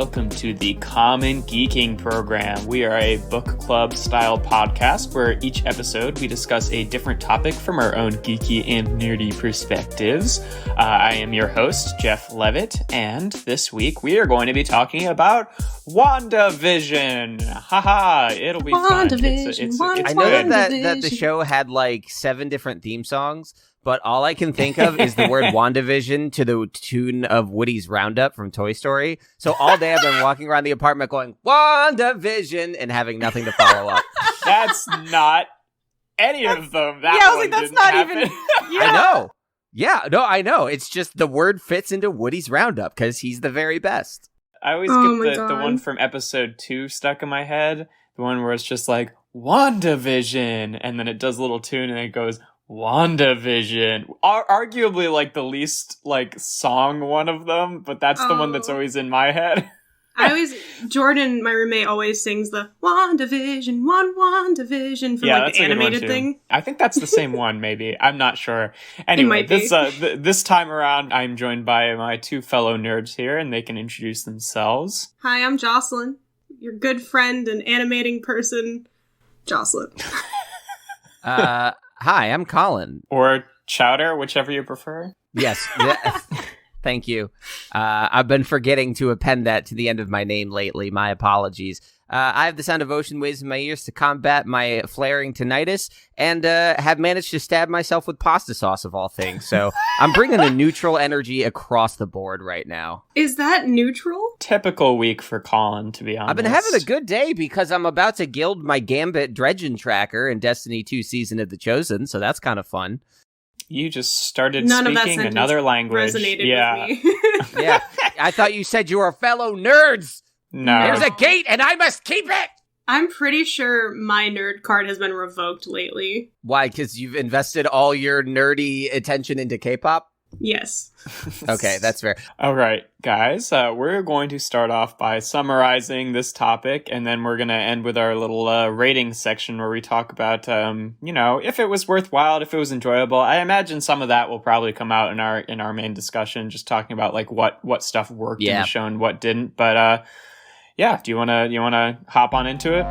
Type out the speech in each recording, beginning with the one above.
welcome to the Common Geeking Program. We are a book club style podcast where each episode we discuss a different topic from our own geeky and nerdy perspectives. I am your host, Jeff Leavitt, and this week we are going to be talking about WandaVision. Haha, it'll be fun. I know that the show had like 7 different theme songs, but all I can think of is the word WandaVision to the tune of Woody's Roundup from Toy Story. So all day I've been walking around the apartment going, WandaVision, and having nothing to follow up. That's not any of them. I was like, that's not happen. even... Yeah. I know. Yeah, no, I know. It's just the word fits into Woody's Roundup because he's the very best. I always get the one from episode 2 stuck in my head. The one where it's just like, WandaVision, and then it does a little tune and it goes, WandaVision. Arguably like the least like song one of them, but that's the one that's always in my head. Jordan, my roommate, always sings the WandaVision, WandaVision from like the animated thing. I think that's the same one, maybe. I'm not sure. Anyway, this time around, I'm joined by my 2 fellow nerds here, and they can introduce themselves. Hi, I'm Jocelyn, your good friend and animating person, Jocelyn. Hi, I'm Colin. Or Chowder, whichever you prefer. Yes. Thank you. I've been forgetting to append that to the end of my name lately. My apologies. I have the sound of ocean waves in my ears to combat my flaring tinnitus, and have managed to stab myself with pasta sauce of all things. So I'm bringing the neutral energy across the board right now. Is that neutral? Typical week for Colin, to be honest. I've been having a good day because I'm about to gild my Gambit Dredgen tracker in Destiny 2 Season of the Chosen, so that's kind of fun. You just started speaking another language. Resonated with me. Yeah. I thought you said you were fellow nerds. No. There's a gate and I must keep it. I'm pretty sure my nerd card has been revoked lately. Why? Because you've invested all your nerdy attention into K-pop? Yes. Okay, that's fair. All right, guys, we're going to start off by summarizing this topic, and then we're going to end with our little rating section where we talk about, if it was worthwhile, if it was enjoyable. I imagine some of that will probably come out in our main discussion, just talking about like what stuff worked in the show and what didn't. But do you wanna hop on into it?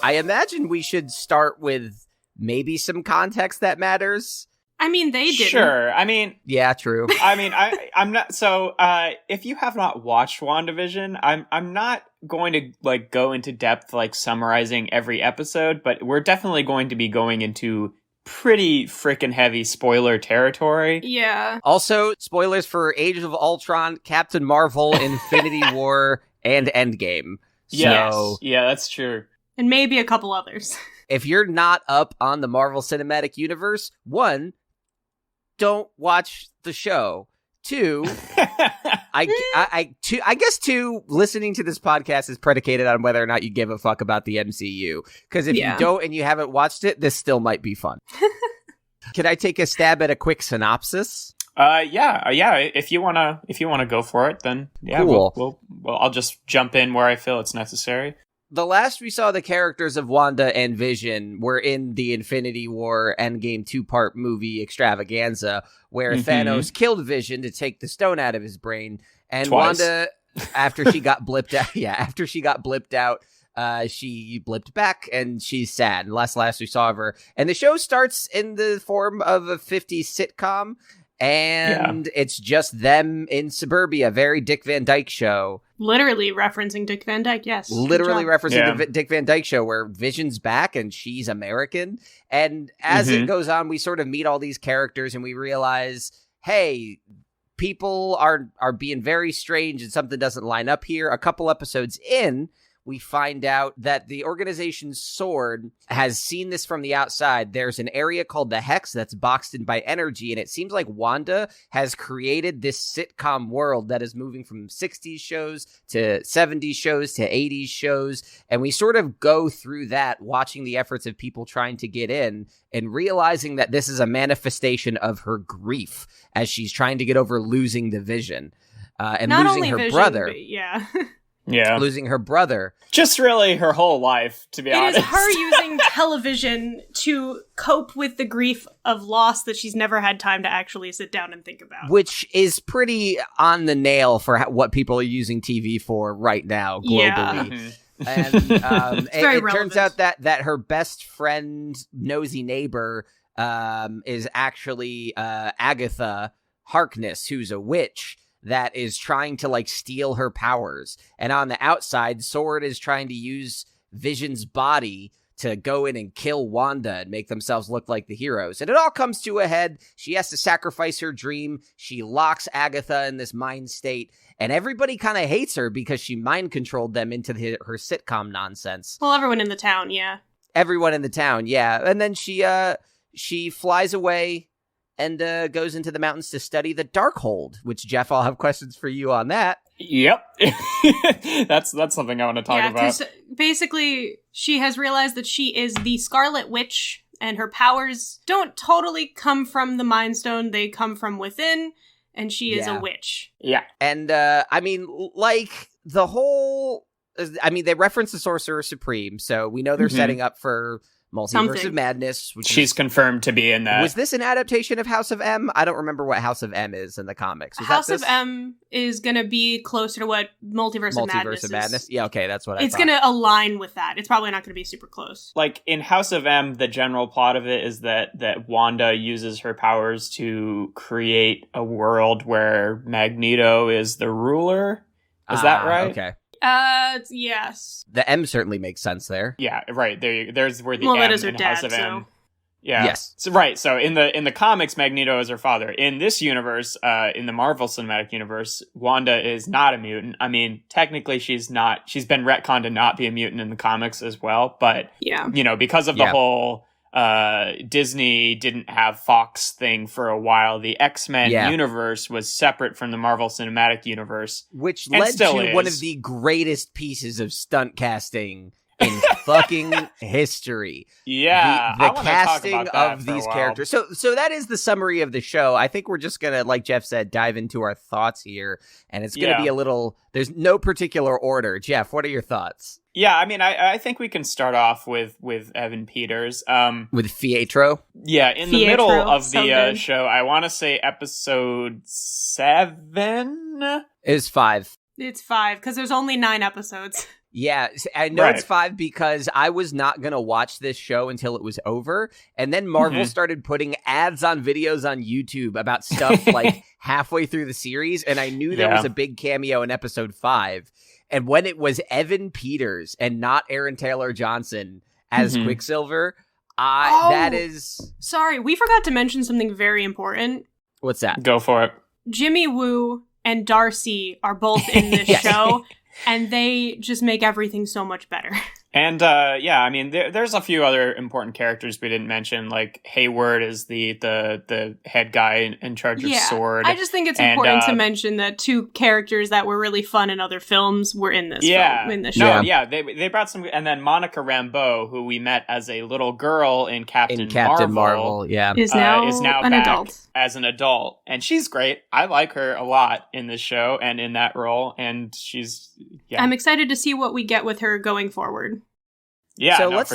I imagine we should start with maybe some context that matters. I mean, they didn't. Sure. I mean... Yeah, true. I mean, I'm not... So, if you have not watched WandaVision, I'm not going to, like, go into depth, like, summarizing every episode, but we're definitely going to be going into pretty freaking heavy spoiler territory. Yeah. Also, spoilers for Age of Ultron, Captain Marvel, Infinity War, and Endgame. Yes. Yeah, that's true. And maybe a couple others. If you're not up on the Marvel Cinematic Universe, 1, don't watch the show. 2, I guess 2, listening to this podcast is predicated on whether or not you give a fuck about the MCU. Because if you don't and you haven't watched it, this still might be fun. Can I take a stab at a quick synopsis? Yeah. If you wanna go for it, then yeah, cool. Well, I'll just jump in where I feel it's necessary. The last we saw the characters of Wanda and Vision were in the Infinity War Endgame 2-part movie extravaganza, where Thanos killed Vision to take the stone out of his brain, and Twice. Wanda, after she got blipped out, she blipped back, and she's sad. Last we saw of her, and the show starts in the form of a 50s sitcom, and it's just them in suburbia, very Dick Van Dyke Show. Literally referencing Dick Van Dyke, yes. Literally referencing the Dick Van Dyke Show, where Vision's back and she's American. And as it goes on, we sort of meet all these characters and we realize, hey, people are being very strange and something doesn't line up here. A couple episodes in, we find out that the organization S.W.O.R.D. has seen this from the outside. There's an area called the Hex that's boxed in by energy, and it seems like Wanda has created this sitcom world that is moving from 60s shows to 70s shows to 80s shows, and we sort of go through that, watching the efforts of people trying to get in, and realizing that this is a manifestation of her grief as she's trying to get over losing the Vision and not losing only her Vision, brother. But losing her brother. Just really her whole life, to be honest. It is her using television to cope with the grief of loss that she's never had time to actually sit down and think about. Which is pretty on the nail for what people are using TV for right now, globally. Yeah. And it turns out that her best friend, nosy neighbor, is actually Agatha Harkness, who's a witch that is trying to like steal her powers. And on the outside, Sword is trying to use Vision's body to go in and kill Wanda and make themselves look like the heroes. And it all comes to a head. She has to sacrifice her dream. She locks Agatha in this mind state. And everybody kind of hates her because she mind controlled them into her sitcom nonsense. Well, everyone in the town, yeah. Everyone in the town, yeah. And then she flies away and goes into the mountains to study the Darkhold, which, Jeff, I'll have questions for you on that. Yep. That's something I want to talk about. Yeah, because basically she has realized that she is the Scarlet Witch, and her powers don't totally come from the Mind Stone. They come from within, and she is a witch. Yeah. And, I mean, like, the whole... I mean, they reference the Sorcerer Supreme, so we know they're setting up for Multiverse of Madness. She's confirmed to be in that. Was this an adaptation of House of M? I don't remember what House of M is in the comics. House of M is going to be closer to what Multiverse of Madness is. Yeah, okay, that's what I thought. It's going to align with that. It's probably not going to be super close. Like, in House of M, the general plot of it is that Wanda uses her powers to create a world where Magneto is the ruler. Is that right? Okay. Yes. The M certainly makes sense there. Yeah, right. There's where the M that is her in dad, House of M. So. Yeah. Yes. So, right. So in the comics, Magneto is her father. In this universe, in the Marvel Cinematic Universe, Wanda is not a mutant. I mean, technically she's not. She's been retconned to not be a mutant in the comics as well. But because of the whole Disney didn't have Fox thing for a while, the X-Men universe was separate from the Marvel Cinematic Universe, which led to one of the greatest pieces of stunt casting in fucking history. Yeah, the casting of these characters. So that is the summary of the show. I think we're just gonna, like Jeff said, dive into our thoughts here, and it's gonna be a little. There's no particular order. Jeff, what are your thoughts? Yeah, I mean, I think we can start off with Evan Peters. With Pietro? Yeah, in the middle of the show, I want to say episode 7? It's 5. It's 5, because there's only 9 episodes. Yeah, I know it's 5 because I was not going to watch this show until it was over. And then Marvel started putting ads on videos on YouTube about stuff like halfway through the series. And I knew there was a big cameo in episode 5. And when it was Evan Peters and not Aaron Taylor Johnson as Quicksilver, that is... Sorry, we forgot to mention something very important. What's that? Go for it. Jimmy Woo and Darcy are both in this show, and they just make everything so much better. And, I mean, there's a few other important characters we didn't mention, like Hayward is the head guy in charge of Sword. I just think it's important to mention that 2 characters that were really fun in other films were in this film, in the show. No, they brought some, and then Monica Rambeau, who we met as a little girl in Captain Marvel, is now an back adult. As an adult, and she's great. I like her a lot in this show and in that role, and she's I'm excited to see what we get with her going forward. Yeah, so let's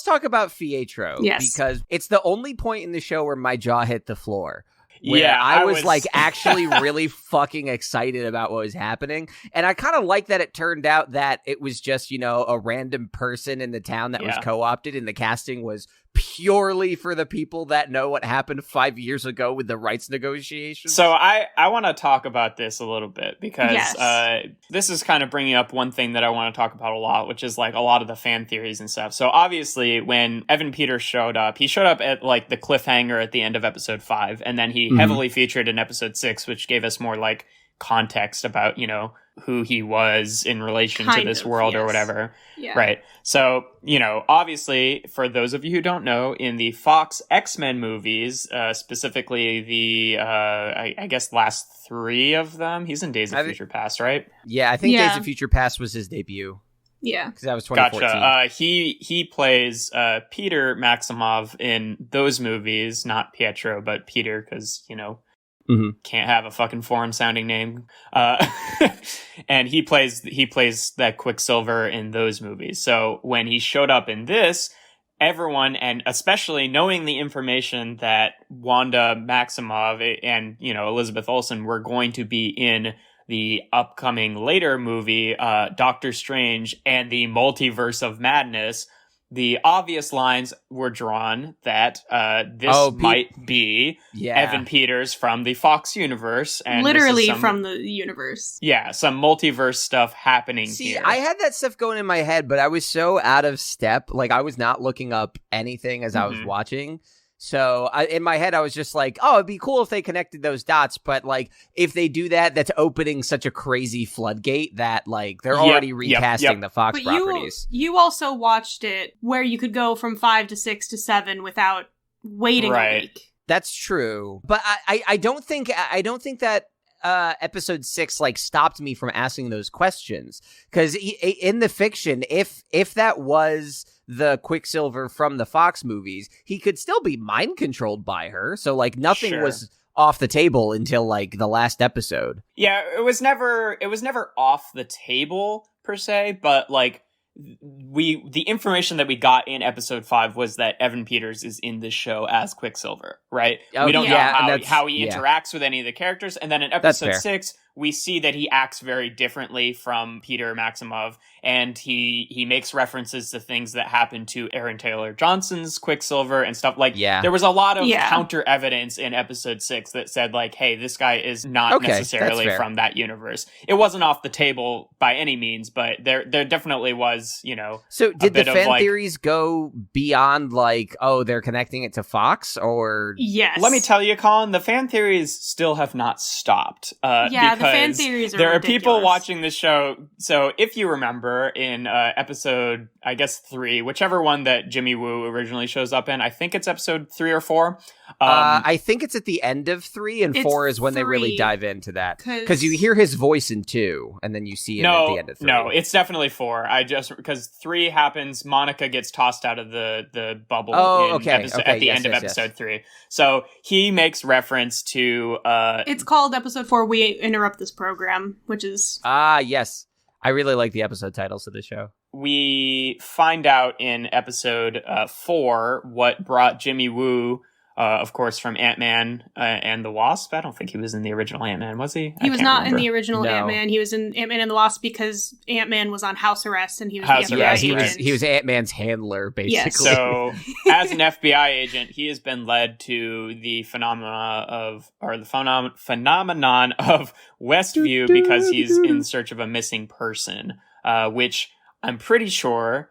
talk about Pietro, yes, because it's the only point in the show where my jaw hit the floor. I was like actually really fucking excited about what was happening, and I kind of like that it turned out that it was just a random person in the town that was co-opted, and the casting was purely for the people that know what happened 5 years ago with the rights negotiations. So I want to talk about this a little bit because this is kind of bringing up one thing that I want to talk about a lot, which is like a lot of the fan theories and stuff. So obviously when Evan Peters showed up, he showed up at like the cliffhanger at the end of episode 5, and then he heavily featured in episode 6, which gave us more like context about, who he was in relation to this world or whatever. Yeah. Right. So, obviously, for those of you who don't know, in the Fox X-Men movies, specifically the, I guess, last 3 of them, he's in Days of Future Past, right? Yeah, I think Days of Future Past was his debut. Yeah. Because that was 2014. Gotcha. He plays Peter Maximoff in those movies, not Pietro, but Peter, because, Can't have a fucking foreign sounding name. And he plays that Quicksilver in those movies. So when he showed up in this, everyone, and especially knowing the information that Wanda Maximoff and, Elizabeth Olsen were going to be in the upcoming later movie, Doctor Strange and the Multiverse of Madness, the obvious lines were drawn that this might be Evan Peters from the Fox universe. And literally from the universe. Yeah, some multiverse stuff happening here. I had that stuff going in my head, but I was so out of step. Like, I was not looking up anything as I was watching. So in my head, I was just like, oh, it'd be cool if they connected those dots. But like, if they do that, that's opening such a crazy floodgate that like they're already recasting the Fox properties. You also watched it where you could go from 5 to 6 to 7 without waiting a week. That's true. But I don't think that episode 6 like stopped me from asking those questions, because in the fiction, if that was the Quicksilver from the Fox movies, he could still be mind controlled by her. So like nothing was off the table until like the last episode. Yeah, it was never off the table per se, but like the information that we got in episode 5 was that Evan Peters is in this show as Quicksilver, right? We don't know how he interacts with any of the characters. And then in episode 6, we see that he acts very differently from Peter Maximoff, and he makes references to things that happened to Aaron Taylor Johnson's Quicksilver and stuff. Like, there was a lot of counter evidence in episode 6 that said, like, hey, this guy is not necessarily from that universe. It wasn't off the table by any means, but there definitely was, So did the fan theories go beyond, like, oh, they're connecting it to Fox, or? Yes. Let me tell you, Colin, the fan theories still have not stopped. The fan theories are there ridiculous. Are people watching this show. So if you remember in episode, I guess 3, whichever one that Jimmy Woo originally shows up in, I think it's episode 3 or 4. I think it's at the end of 3, and 4 is when they really dive into that. Because you hear his voice in 2, and then you see him at the end of 3. No, it's definitely 4. Because 3 happens, Monica gets tossed out of the bubble at the end of episode 3. So he makes reference to... it's called episode 4, We Interrupt This Program, which is... yes. I really like the episode titles of the show. We find out in episode 4 what brought Jimmy Woo, of course, from Ant-Man and the Wasp. I don't think he was in the original Ant-Man, was he? He was not in the original Ant-Man. He was in Ant-Man and the Wasp because Ant-Man was on house arrest, and he was the FBI agent. He was Ant-Man's handler, basically. Yes. So, as an FBI agent, he has been led to the phenomenon of Westview because he's in search of a missing person, which I'm pretty sure...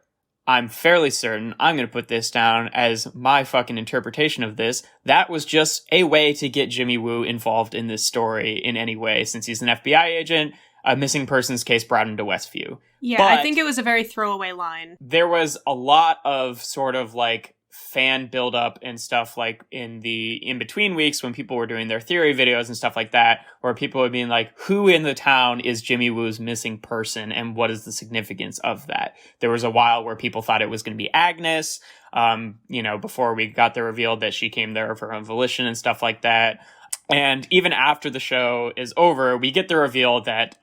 I'm fairly certain, I'm going to put this down as my fucking interpretation of this. That was just a way to get Jimmy Woo involved in this story in any way. Since he's an FBI agent, a missing persons case brought him to Westview. Yeah, but I think it was a very throwaway line. There was a lot of sort of like fan buildup and stuff like in the in-between weeks when people were doing their theory videos and stuff like that, where people would be like, who in the town is Jimmy Woo's missing person and what is the significance of that? There was a while where people thought it was going to be Agnes, before we got the reveal that she came there of her own volition and stuff like that. And even after the show is over, we get the reveal that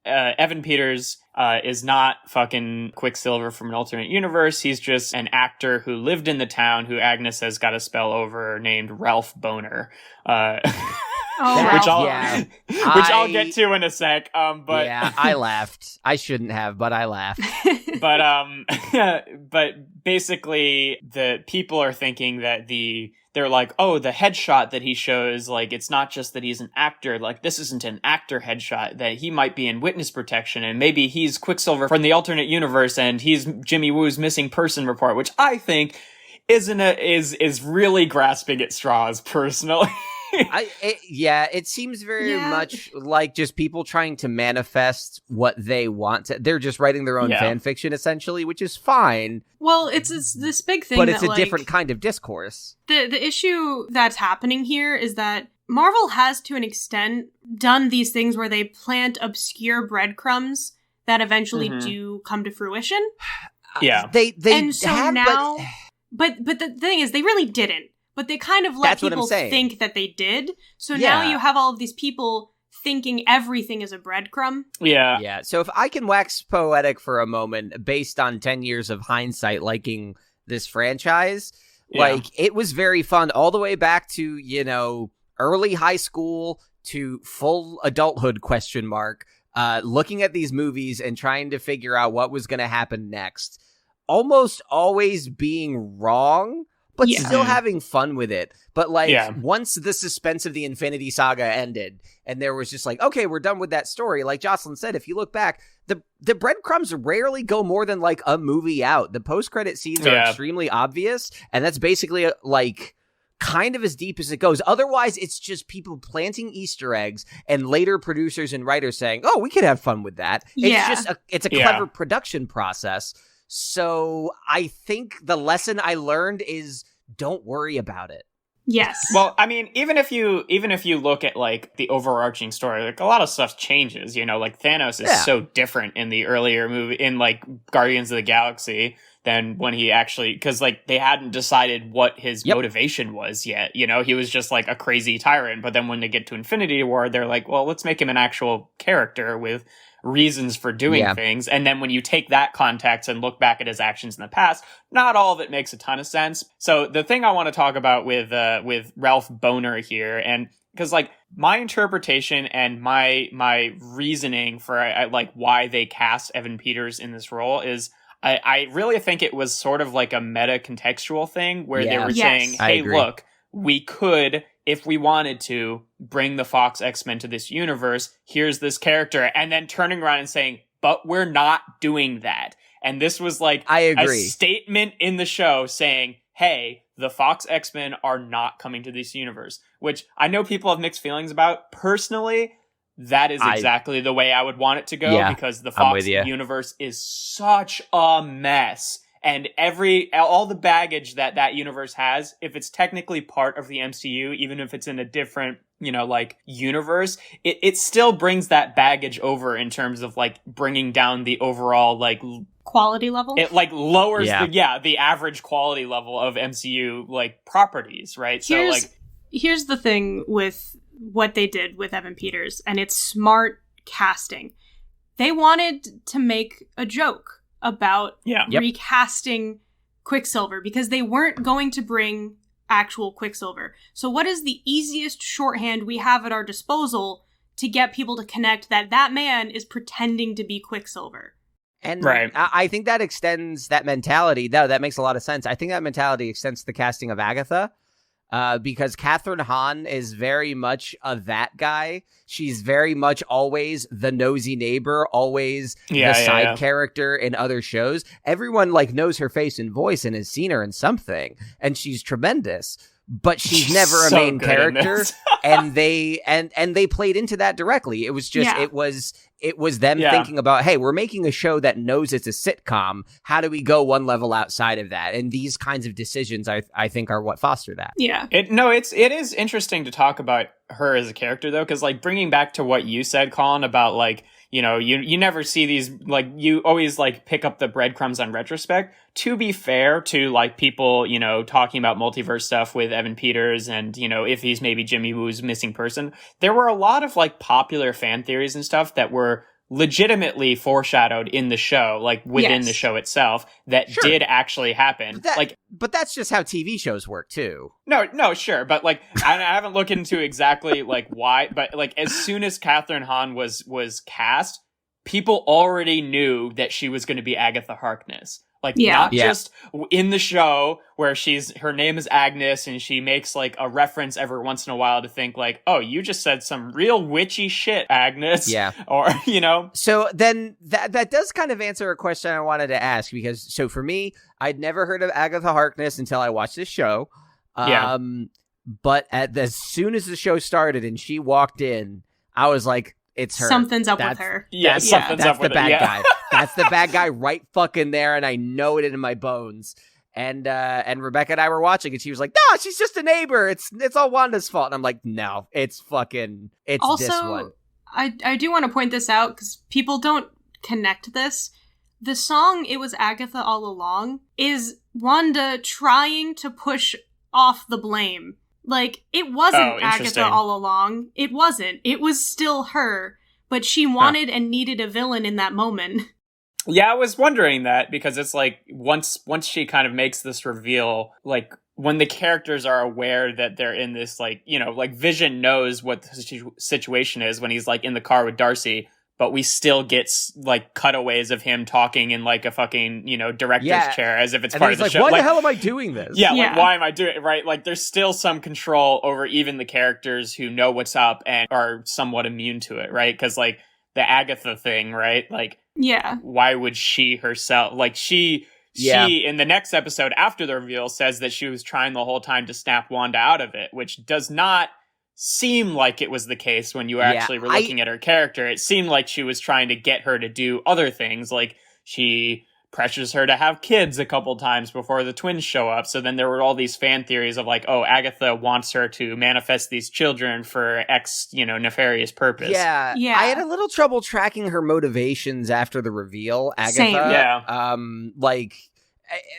Evan Peters is not fucking Quicksilver from an alternate universe. He's just an actor who lived in the town who Agnes has got a spell over, named Ralph Boner. Which I'll get to in a sec. But yeah, I laughed. I shouldn't have, but I laughed. But basically, the people are thinking that they're like, oh, the headshot that he shows, like, it's not just that he's an actor, like, this isn't an actor headshot, that he might be in witness protection, and maybe he's Quicksilver from the alternate universe, and he's Jimmy Woo's missing person report, which I think is really grasping at straws, personally. It seems very much like just people trying to manifest what they want. They're just writing their own fan fiction, essentially, which is fine. Well, it's this big thing, but it's a different kind of discourse. The issue that's happening here is that Marvel has, to an extent, done these things where they plant obscure breadcrumbs that eventually do come to fruition. Yeah, they and so have, now, but the thing is, they really didn't. but they kind of let people think that they did. So now you have all of these people thinking everything is a breadcrumb. Yeah. So if I can wax poetic for a moment, based on 10 years of hindsight liking this franchise, like, it was very fun all the way back to, you know, early high school to full adulthood ? Looking at these movies and trying to figure out what was going to happen next. Almost always being wrong, but still having fun with it. But, like, once the suspense of the Infinity Saga ended, and there was just like, okay, we're done with that story. Like Jocelyn said, if you look back, the breadcrumbs rarely go more than, like, a movie out. The post-credit scenes are extremely obvious, and that's basically, like, kind of as deep as it goes. Otherwise, it's just people planting Easter eggs and later producers and writers saying, oh, we could have fun with that. It's a clever production process. So I think the lesson I learned is don't worry about it. Yes. Well, I mean, even if you look at, like, the overarching story, like, a lot of stuff changes, you know, like Thanos is so different in the earlier movie, in, like, Guardians of the Galaxy, than when he actually, because, like, they hadn't decided what his motivation was yet, you know, he was just, like, a crazy tyrant. But then when they get to Infinity War, they're like, well, let's make him an actual character with reasons for doing things. And then when you take that context and look back at his actions in the past, not all of it makes a ton of sense. So the thing I want to talk about with Ralph Bohner here, and because, like, my interpretation and my reasoning for like why they cast Evan Peters in this role is I really think it was sort of like a meta contextual thing where they were saying, hey, look, we could, if we wanted to, bring the Fox X-Men to this universe. Here's this character. And then turning around and saying, but we're not doing that. And this was like a statement in the show saying, hey, the Fox X-Men are not coming to this universe, which I know people have mixed feelings about. Personally, that is exactly the way I would want it to go, because the Fox universe is such a mess. And all the baggage that universe has, if it's technically part of the MCU, even if it's in a different, you know, like, universe, it still brings that baggage over in terms of, like, bringing down the overall, like, quality level. It, like, lowers the average quality level of MCU, like, properties, right? Here's the thing with what they did with Evan Peters, and it's smart casting. They wanted to make a joke about recasting Quicksilver because they weren't going to bring actual Quicksilver. So what is the easiest shorthand we have at our disposal to get people to connect that man is pretending to be Quicksilver? And I think that extends that mentality. No, that makes a lot of sense. I think that mentality extends to the casting of Agatha. Because Catherine Hahn is very much that guy. She's very much always the nosy neighbor, always the side character in other shows. Everyone, like, knows her face and voice and has seen her in something, and she's tremendous. But she's never a main character, and they played into that directly. It was just it was them thinking about, hey, we're making a show that knows it's a sitcom. How do we go one level outside of that? And these kinds of decisions, I think, are what foster that. Yeah. It is interesting to talk about her as a character, though, because, like, bringing back to what you said, Colin, about, like, you know, you never see these, like, you always, like, pick up the breadcrumbs on retrospect. To be fair to, like, people, you know, talking about multiverse stuff with Evan Peters and, you know, if he's maybe Jimmy Woo's missing person, there were a lot of, like, popular fan theories and stuff that were legitimately foreshadowed in the show, like, within the show itself, that did actually happen. But that's just how TV shows work, too. No, sure. But, like, I haven't looked into exactly, like, why, but, like, as soon as Catherine Hahn was cast, people already knew that she was going to be Agatha Harkness. Like, not just in the show where her name is Agnes and she makes, like, a reference every once in a while to think, like, oh, you just said some real witchy shit, Agnes. Yeah. Or, you know. So then that does kind of answer a question I wanted to ask, because, so for me, I'd never heard of Agatha Harkness until I watched this show. But as soon as the show started and she walked in, I was like, it's her. Something's up with her. Something's up with her. That's the bad guy. That's the bad guy right fucking there, and I know it in my bones. And Rebecca and I were watching, and she was like, "No, she's just a neighbor. It's all Wanda's fault." And I'm like, "No, it's also, this one." I do want to point this out because people don't connect this. The song "It Was Agatha All Along" is Wanda trying to push off the blame. Like, it wasn't Agatha all along. It wasn't. It was still her. But she wanted and needed a villain in that moment. Yeah, I was wondering that, because it's like, once she kind of makes this reveal, like, when the characters are aware that they're in this, like, you know, like, Vision knows what the situation is when he's, like, in the car with Darcy, but we still get, like, cutaways of him talking in, like, a fucking, you know, director's chair, as if it's part of the show. Why the hell am I doing this? Yeah, like, why am I doing it, right? Like, there's still some control over even the characters who know what's up and are somewhat immune to it, right? Because, like, the Agatha thing, right? Like, why would she herself, like, she in the next episode after the reveal says that she was trying the whole time to snap Wanda out of it, which does not seem like it was the case when you actually were looking at her character. It seemed like she was trying to get her to do other things, like she pressures her to have kids a couple times before the twins show up. So then there were all these fan theories of like, oh, Agatha wants her to manifest these children for X, you know, nefarious purpose. Yeah. I had a little trouble tracking her motivations after the reveal, Agatha. Same. Yeah. Like,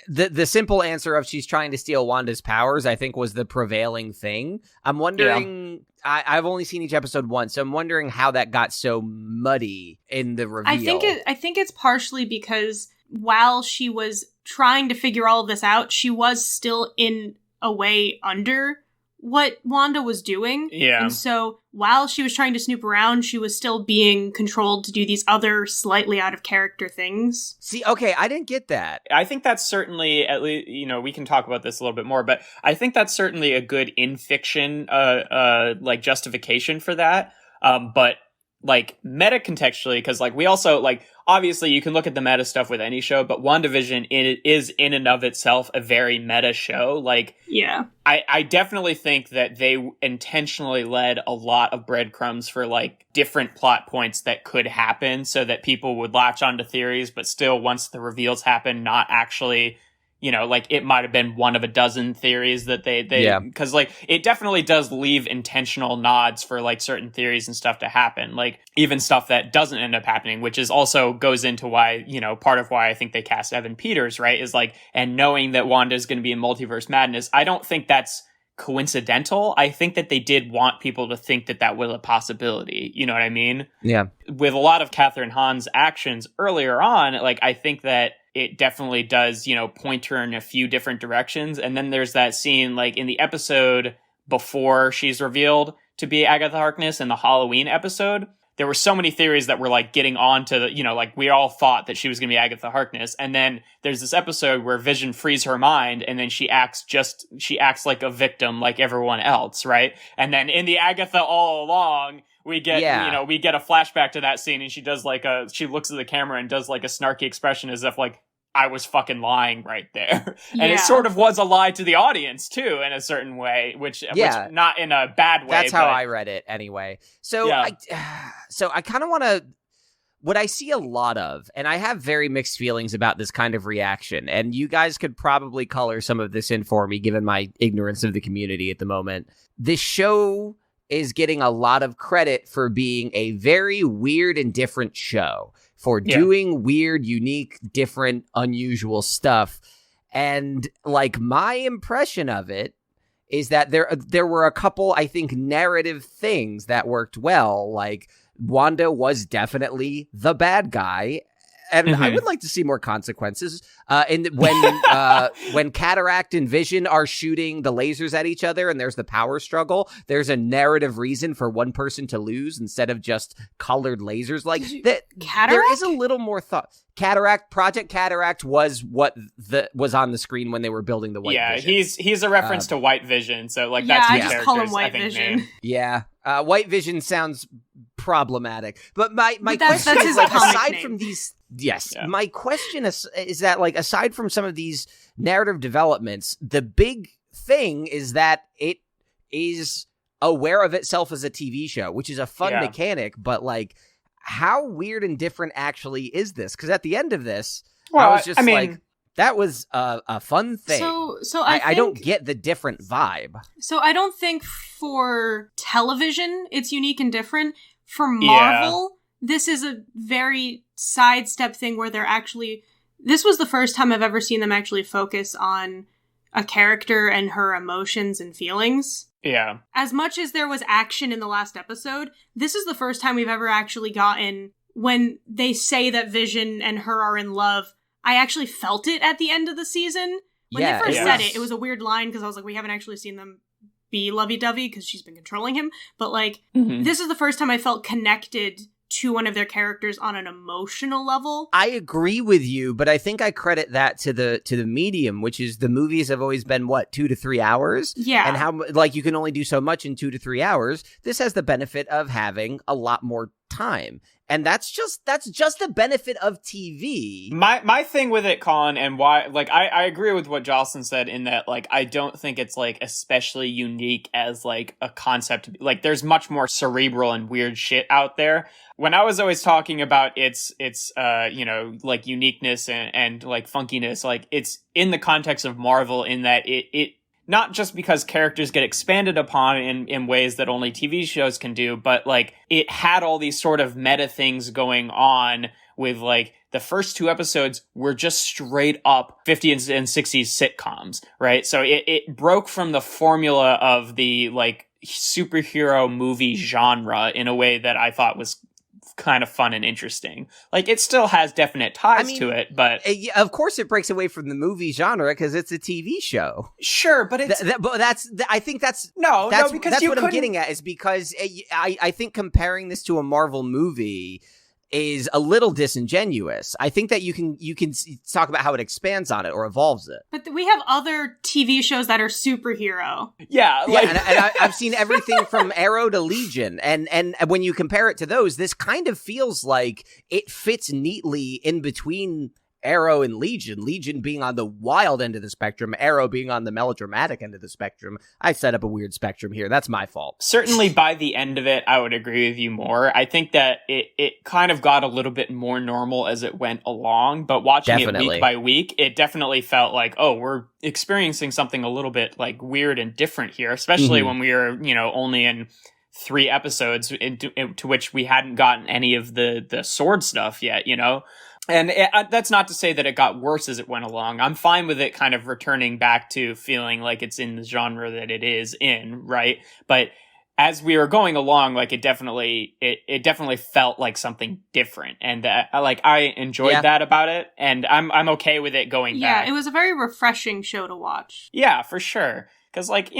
the simple answer of she's trying to steal Wanda's powers, I think, was the prevailing thing. I'm wondering, I've only seen each episode once, so I'm wondering how that got so muddy in the reveal. I think it's partially because while she was trying to figure all of this out, she was still in a way under what Wanda was doing. Yeah. And so while she was trying to snoop around, she was still being controlled to do these other slightly out of character things. See, okay, I didn't get that. I think that's certainly, at least, you know, we can talk about this a little bit more, but I think that's certainly a good in fiction, like, justification for that. But like, meta contextually, because like, we also, like, obviously you can look at the meta stuff with any show, but WandaVision is in and of itself a very meta show. Like, I definitely think that they intentionally led a lot of breadcrumbs for like different plot points that could happen so that people would latch onto theories, but still, once the reveals happen, not actually, you know, like, it might have been one of a dozen theories that they because like, it definitely does leave intentional nods for like certain theories and stuff to happen, like even stuff that doesn't end up happening, which is also goes into why, you know, part of why I think they cast Evan Peters, right, is like, and knowing that Wanda is going to be in Multiverse Madness, I don't think that's coincidental. I think that they did want people to think that that was a possibility. You know what I mean? Yeah. With a lot of Catherine Hahn's actions earlier on, like, I think that it definitely does, you know, point her in a few different directions. And then there's that scene, like, in the episode before she's revealed to be Agatha Harkness in the Halloween episode. There were so many theories that were like getting on to the, you know, like, we all thought that she was going to be Agatha Harkness. And then there's this episode where Vision frees her mind and then she acts like a victim like everyone else, right? And then in the Agatha All Along, we get, you know, we get a flashback to that scene, and she does like she looks at the camera and does like a snarky expression as if like, I was fucking lying right there. And it sort of was a lie to the audience too, in a certain way, which not in a bad way. That's how I read it anyway. So I kind of want to, what I see a lot of, and I have very mixed feelings about this kind of reaction, and you guys could probably color some of this in for me, given my ignorance of the community at the moment. This show is getting a lot of credit for being a very weird and different show, for doing weird, unique, different, unusual stuff. And like, my impression of it is that there were a couple, I think, narrative things that worked well. Like, Wanda was definitely the bad guy, and I would like to see more consequences. And when Cataract and Vision are shooting the lasers at each other and there's the power struggle, there's a narrative reason for one person to lose instead of just colored lasers. Like, that, there is a little more thought. Project Cataract was what was on the screen when they were building the White Vision. He's a reference to White Vision, so like, that's the I just call him White Vision. Name. Yeah, White Vision sounds problematic. But my question is, like, aside from these, my question is that, like, aside from some of these narrative developments, the big thing is that it is aware of itself as a TV show, which is a fun mechanic, but like, how weird and different actually is this? Because at the end of this, I was just like, that was a fun thing. So I don't get the different vibe. So I don't think for television it's unique and different. For Marvel, this is a very sidestep thing where they're actually... This was the first time I've ever seen them actually focus on a character and her emotions and feelings. Yeah. As much as there was action in the last episode, this is the first time we've ever actually gotten, when they say that Vision and her are in love, I actually felt it at the end of the season. When they first said it was a weird line, because I was like, we haven't actually seen them be lovey-dovey because she's been controlling him. But, like, this is the first time I felt connected to one of their characters on an emotional level. I agree with you, but I think I credit that to the medium, which is the movies have always been, 2 to 3 hours? Yeah. And how, like, you can only do so much in 2 to 3 hours. This has the benefit of having a lot more time. And that's just the benefit of TV. My thing with it, Colin, and why, like, I agree with what Jocelyn said in that, like, I don't think it's, like, especially unique as, like, a concept. Like, there's much more cerebral and weird shit out there. When I was always talking about its like, uniqueness and like, funkiness, like, it's in the context of Marvel in that it not just because characters get expanded upon in ways that only TV shows can do, but, like, it had all these sort of meta things going on with, like, the first 2 episodes were just straight up 50s and 60s sitcoms, right? So it broke from the formula of the, like, superhero movie genre in a way that I thought was kind of fun and interesting. Like, it still has definite ties to it, but of course it breaks away from the movie genre because it's a TV show. Sure, but it's I think that's because that's what I'm getting at, is because I think comparing this to a Marvel movie is a little disingenuous. I think that you can talk about how it expands on it or evolves it. But we have other TV shows that are superhero. Yeah, like... and I've seen everything from Arrow to Legion, and when you compare it to those, this kind of feels like it fits neatly in between Arrow and Legion being on the wild end of the spectrum, Arrow being on the melodramatic end of the spectrum. I set up a weird spectrum here. That's my fault. Certainly by the end of it, I would agree with you more. I think that it kind of got a little bit more normal as it went along, but watching it week by week, it definitely felt like, oh, we're experiencing something a little bit, like, weird and different here, especially when we were, only in 3 episodes to which we hadn't gotten any of the sword stuff yet, And that's not to say that it got worse as it went along. I'm fine with it kind of returning back to feeling like it's in the genre that it is in, right? But as we were going along, like, it definitely felt like something different, and I enjoyed that about it, and I'm okay with it going back. Yeah, it was a very refreshing show to watch. Yeah, for sure, because, like,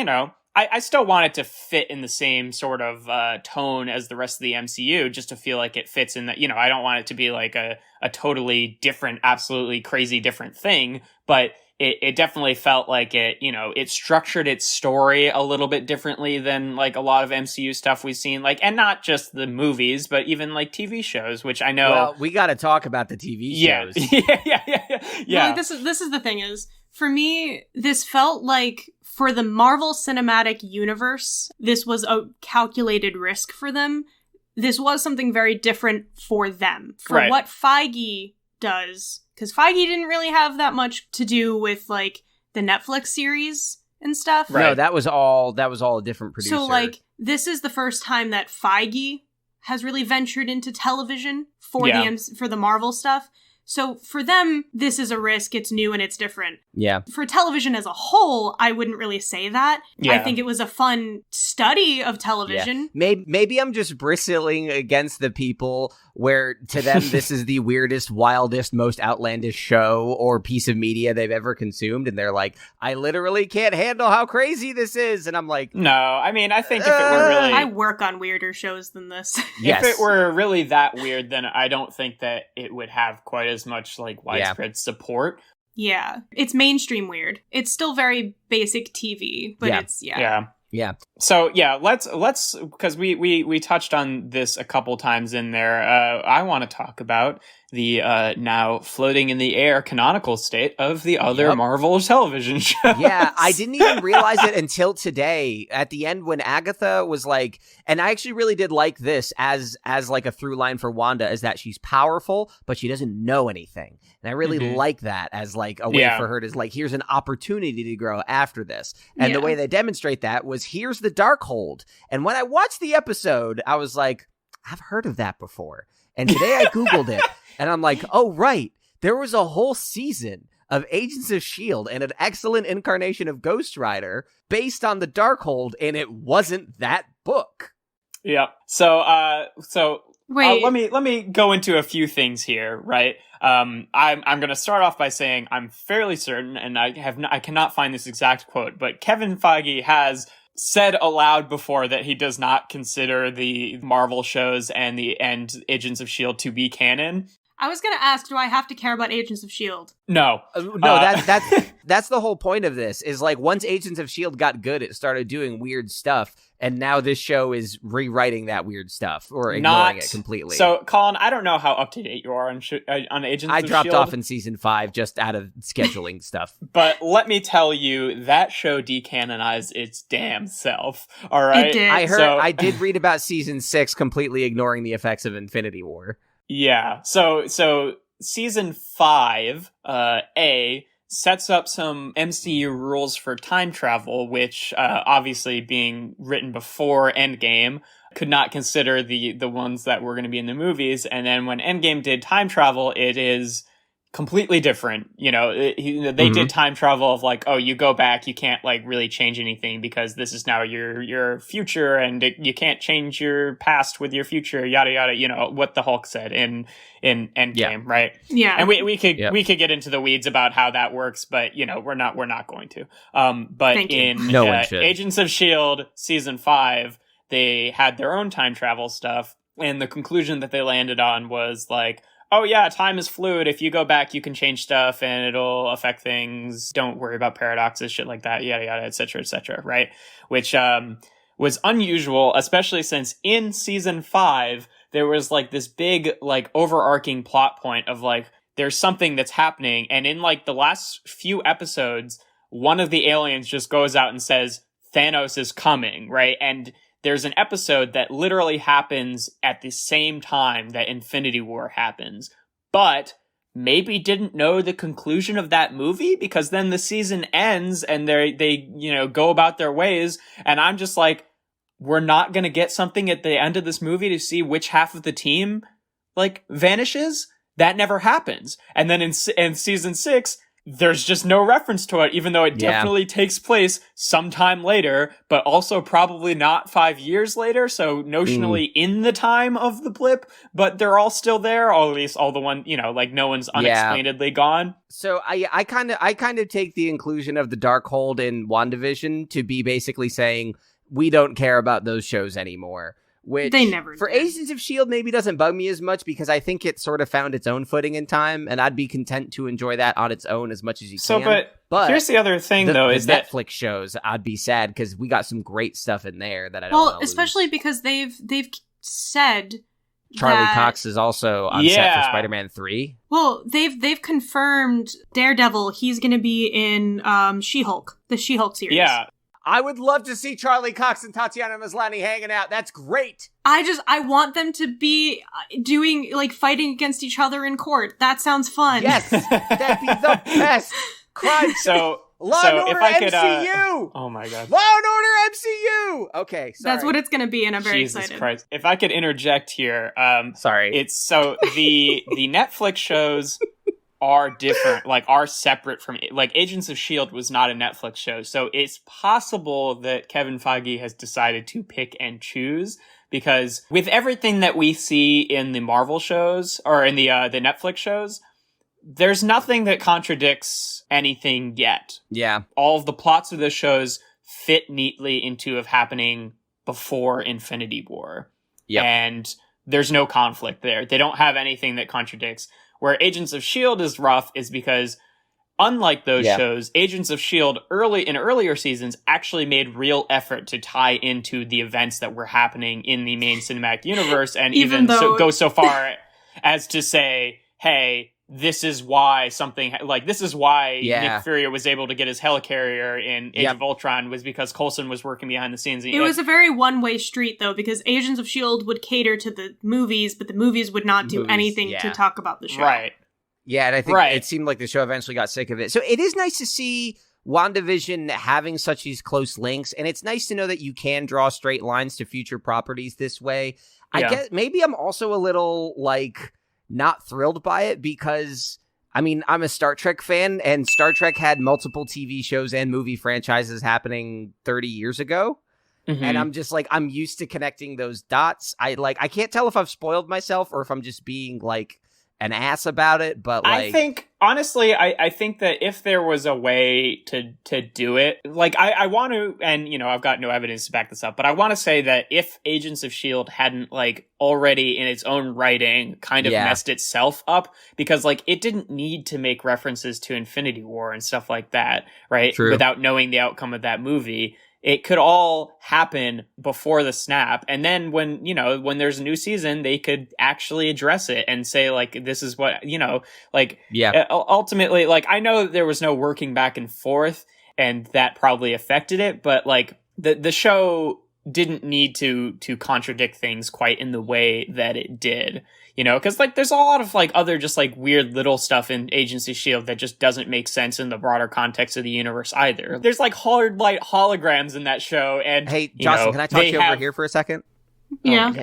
I still want it to fit in the same sort of tone as the rest of the MCU, just to feel like it fits in that, I don't want it to be like a totally different, absolutely crazy different thing, but it definitely felt like it structured its story a little bit differently than, like, a lot of MCU stuff we've seen, like, and not just the movies, but even, like, TV shows, which I know... Well, we got to talk about the TV shows. Yeah. Like, this is the thing is, for me, this felt like, for the Marvel Cinematic Universe, this was a calculated risk for them. This was something very different for them. For what Feige does, because Feige didn't really have that much to do with, like, the Netflix series and stuff. Right. No, that was all a different producer. So, like, this is the first time that Feige has really ventured into television for the Marvel stuff. So for them, this is a risk. It's new and it's different. Yeah. For television as a whole, I wouldn't really say that. Yeah. I think it was a fun study of television. Yeah. Maybe I'm just bristling against the people where, to them, this is the weirdest, wildest, most outlandish show or piece of media they've ever consumed. And they're like, I literally can't handle how crazy this is. And I'm like... No, I mean, I think if it were really... I work on weirder shows than this. If it were really that weird, then I don't think that it would have quite as much, like, widespread support. Yeah. It's mainstream weird. It's still very basic TV, but it's... Yeah. So let's because we touched on this a couple times in there. I want to talk about the now floating in the air canonical state of the other Marvel television shows. Yeah, I didn't even realize it until today at the end when Agatha was like, and I actually really did like this as like a through line for Wanda, is that she's powerful, but she doesn't know anything. And I really like that as like a way for her to, like, here's an opportunity to grow after this. And the way they demonstrate that was, here's the Darkhold. And when I watched the episode, I was like, I've heard of that before. And today I Googled it and I'm like, oh, right. There was a whole season of Agents of S.H.I.E.L.D. and an excellent incarnation of Ghost Rider based on the Darkhold, and it wasn't that book. Yeah. So Wait. Let me go into a few things here, right? I'm going to start off by saying I'm fairly certain, and I cannot find this exact quote, but Kevin Feige has said aloud before that he does not consider the Marvel shows and Agents of S.H.I.E.L.D. to be canon. I was going to ask, do I have to care about Agents of S.H.I.E.L.D.? No. That's the whole point of this, is like once Agents of S.H.I.E.L.D. got good, it started doing weird stuff, and now this show is rewriting that weird stuff or ignoring it completely. So, Colin, I don't know how up to date you are on Agents of S.H.I.E.L.D. I dropped off in season 5 just out of scheduling stuff. But let me tell you, that show decanonized its damn self. All right, it did. I did read about season 6 completely ignoring the effects of Infinity War. Yeah. So season 5, sets up some MCU rules for time travel, which obviously being written before Endgame could not consider the ones that were going to be in the movies. And then when Endgame did time travel, it is completely different. You know, they did time travel of like, oh, you go back, you can't like really change anything because this is now your future, and you can't change your past with your future, yada yada. You know what the Hulk said in Endgame, right? Yeah, and we could get into the weeds about how that works, but you know we're not going to. But in Agents of S.H.I.E.L.D. season 5, they had their own time travel stuff, and the conclusion that they landed on was like, oh yeah, time is fluid. If you go back, you can change stuff and it'll affect things. Don't worry about paradoxes, shit like that, yada yada, etc., right? Which was unusual, especially since in season 5 there was like this big like overarching plot point of like there's something that's happening, and in like the last few episodes, one of the aliens just goes out and says Thanos is coming, right? And there's an episode that literally happens at the same time that Infinity War happens, but maybe didn't know the conclusion of that movie, because then the season ends and they go about their ways, and I'm just like, we're not going to get something at the end of this movie to see which half of the team like vanishes? That never happens. And then in season 6, there's just no reference to it, even though it definitely takes place sometime later, but also probably not 5 years later. So notionally in the time of the blip, but they're all still there, or at least all the one, like no one's unexplainedly gone. So I kind of take the inclusion of the Darkhold in WandaVision to be basically saying we don't care about those shows anymore. Which they never for did. Agents of S.H.I.E.L.D. maybe doesn't bug me as much, because I think it sort of found its own footing in time, and I'd be content to enjoy that on its own as much as you can. But here's the other thing, is that Netflix shows, I'd be sad because we got some great stuff in there that I don't want to especially lose. Because they've said Charlie Cox is also on set for Spider-Man 3. Well, they've confirmed Daredevil. He's going to be in She-Hulk, the She-Hulk series. Yeah. I would love to see Charlie Cox and Tatiana Maslany hanging out. That's great. I want them to be doing, like, fighting against each other in court. That sounds fun. Yes, that'd be the best. Crime. Law and Order MCU. Oh my god. Law and Order MCU. Okay, sorry. That's what it's going to be, and I'm very excited. Jesus Christ. If I could interject here. Sorry. It's so the Netflix shows are different, like are separate from, like Agents of S.H.I.E.L.D. was not a Netflix show. So it's possible that Kevin Feige has decided to pick and choose, because with everything that we see in the Marvel shows or in the Netflix shows, there's nothing that contradicts anything yet. Yeah. All of the plots of the shows fit neatly into of happening before Infinity War. Yeah. And there's no conflict there. They don't have anything that contradicts. Where Agents of S.H.I.E.L.D. is rough is because, unlike those shows, Agents of S.H.I.E.L.D. in earlier seasons actually made real effort to tie into the events that were happening in the main cinematic universe, and even go so far as to say, hey, this is why Nick Fury was able to get his helicarrier in Age of Ultron, was because Coulson was working behind the scenes. It was a very one-way street, though, because Agents of S.H.I.E.L.D. would cater to the movies, but the movies would not do anything to talk about the show. Right. Yeah, and I think it seemed like the show eventually got sick of it. So it is nice to see WandaVision having such these close links, and it's nice to know that you can draw straight lines to future properties this way. I guess maybe I'm also a little, like, not thrilled by it, because I mean, I'm a Star Trek fan, and Star Trek had multiple TV shows and movie franchises happening 30 years ago. Mm-hmm. And I'm just like, I'm used to connecting those dots. I can't tell if I've spoiled myself or if I'm just being like an ass about it, but like, I think honestly, I think that if there was a way to do it, like I want to, and you know, I've got no evidence to back this up, but I want to say that if Agents of S.H.I.E.L.D. hadn't like already in its own writing kind of messed itself up, because like it didn't need to make references to Infinity War and stuff like that, right? True. Without knowing the outcome of that movie. It could all happen before the snap. And then when there's a new season, they could actually address it and say, like, this is what, ultimately, like, I know there was no working back and forth and that probably affected it, but like the show didn't need to contradict things quite in the way that it did. You know, because like there's a lot of like other just like weird little stuff in Agents of S.H.I.E.L.D. that just doesn't make sense in the broader context of the universe either. There's like hard light holograms in that show, and hey, Jocelyn, can I talk to you over here for a second? Yeah. I'm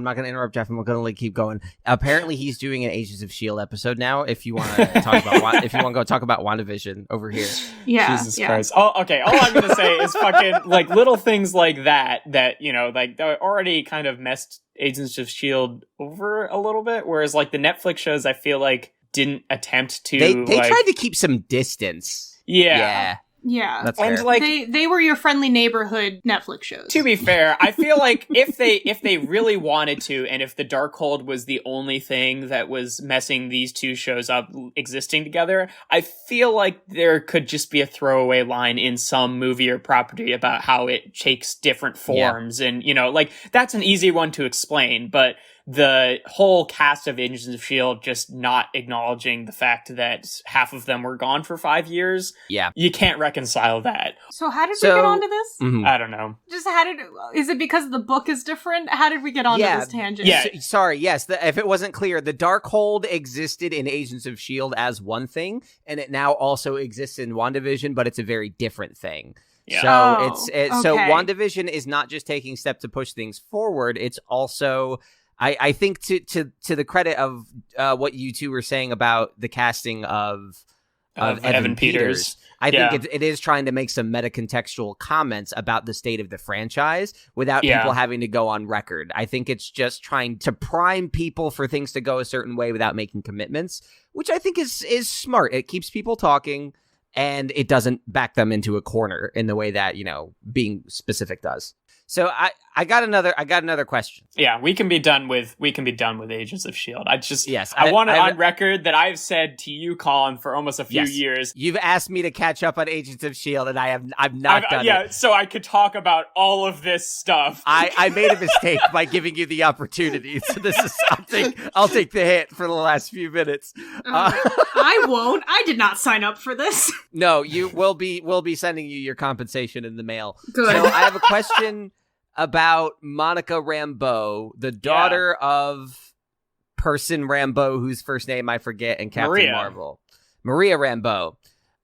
not going to interrupt Jeff. I'm going to keep going. Apparently, he's doing an Agents of S.H.I.E.L.D. episode now. If you want to talk about, if you want to go talk about WandaVision over here, Jesus Christ. Oh, okay. All I'm going to say is fucking like little things like that you know, like that already kind of messed Agents of S.H.I.E.L.D. over a little bit. Whereas like the Netflix shows, I feel like didn't attempt to. They tried to keep some distance. Yeah. Yeah, that's and fair. like they were your friendly neighborhood Netflix shows. To be fair, I feel like if they really wanted to, and if the Darkhold was the only thing that was messing these two shows up existing together, I feel like there could just be a throwaway line in some movie or property about how it takes different forms, and you know, like that's an easy one to explain, but the whole cast of Agents of S.H.I.E.L.D. just not acknowledging the fact that half of them were gone for 5 years. Yeah. You can't reconcile that. So how did we get onto this? Mm-hmm. I don't know. Is it because the book is different? How did we get onto this tangent? Yeah. Sorry, yes. If it wasn't clear, the Darkhold existed in Agents of S.H.I.E.L.D. as one thing, and it now also exists in WandaVision, but it's a very different thing. Yeah. So so WandaVision is not just taking steps to push things forward, it's also... I think to the credit of what you two were saying about the casting of Evan Peters, I think it is trying to make some meta-contextual comments about the state of the franchise without people having to go on record. I think it's just trying to prime people for things to go a certain way without making commitments, which I think is smart. It keeps people talking, and it doesn't back them into a corner in the way that, you know, being specific does. So I got another question. Yeah, we can be done with Agents of S.H.I.E.L.D. I want it on record that I've said to you, Colin, for almost a few years. You've asked me to catch up on Agents of S.H.I.E.L.D. and I've not done it. Yeah, so I could talk about all of this stuff. I made a mistake by giving you the opportunity. So this is I'll take the hit for the last few minutes. I won't. I did not sign up for this. No, we'll be sending you your compensation in the mail. Good. So I have a question about Monica Rambeau, the daughter of Person Rambeau, whose first name I forget, and Captain Marvel. Maria Rambeau.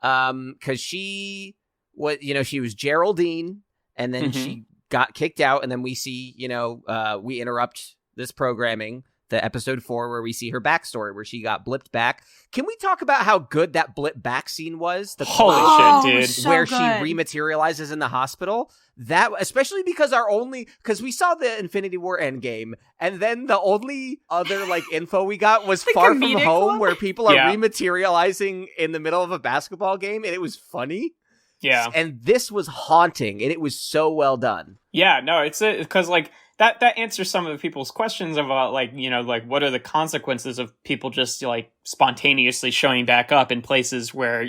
Because she was Geraldine, and then she got kicked out, and then we see, we interrupt this programming, the episode 4, where we see her backstory, where she got blipped back. Can we talk about how good that blip back scene was? Holy shit, dude. So where good. She rematerializes in the hospital. That, especially because because we saw the Infinity War Endgame, and then the only other info we got was Far From Home, where people are rematerializing in the middle of a basketball game, and it was funny. Yeah. And this was haunting, and it was so well done. Yeah, no, it's because that answers some of the people's questions about what are the consequences of people just spontaneously showing back up in places where,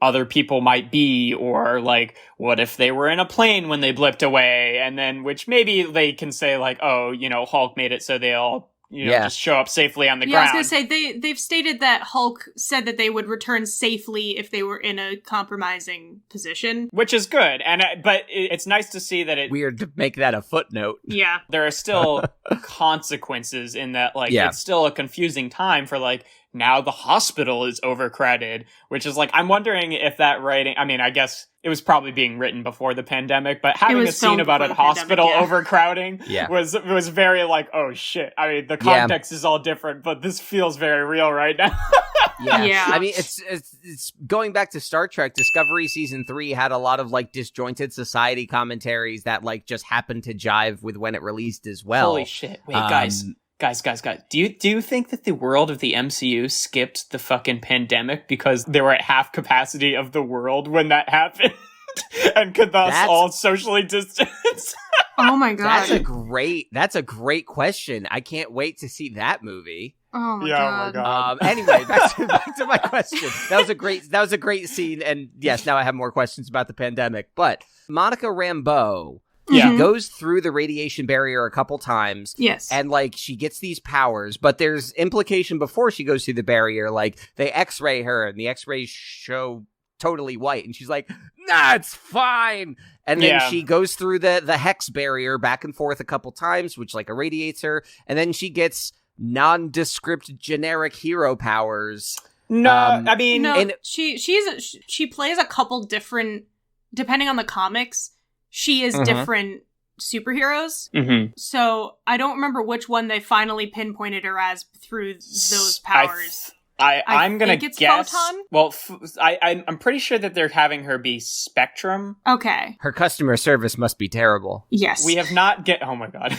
other people might be, or what if they were in a plane when they blipped away, and then which maybe they can say Hulk made it so they all just show up safely on the ground. I was gonna say they've stated that Hulk said that they would return safely if they were in a compromising position, which is good. And but it's nice to see that weird to make that a footnote. Yeah, there are still consequences in that. It's still a confusing time for now the hospital is overcrowded, which is like, I'm wondering if that writing, I mean, I guess it was probably being written before the pandemic, but having a scene about a hospital overcrowding was very like, oh shit. I mean, the context is all different, but this feels very real right now. Yeah. I mean, it's going back to Star Trek. Discovery Season 3 had a lot of like disjointed society commentaries that like just happened to jive with when it released as well. Holy shit. Wait, guys. Do you think that the world of the MCU skipped the fucking pandemic because they were at half capacity of the world when that happened? And could thus all socially distance? Oh my god. That's a great question. I can't wait to see that movie. Oh my god. Anyway, back to my question. That was a great scene, and yes, now I have more questions about the pandemic. But Monica Rambeau, she goes through the radiation barrier a couple times. Yes. And like she gets these powers, but there's implication before she goes through the barrier, like they X-ray her and the X-rays show totally white, and she's like, nah, it's fine. And then she goes through the hex barrier back and forth a couple times, which like irradiates her, and then she gets nondescript generic hero powers. I mean, she plays a couple different, depending on the comics, she is different superheroes. So I don't remember which one they finally pinpointed her as through those powers. I'm gonna guess. Photon? Well, I'm pretty sure that they're having her be Spectrum. Okay. Her customer service must be terrible. Yes. We have not oh my god.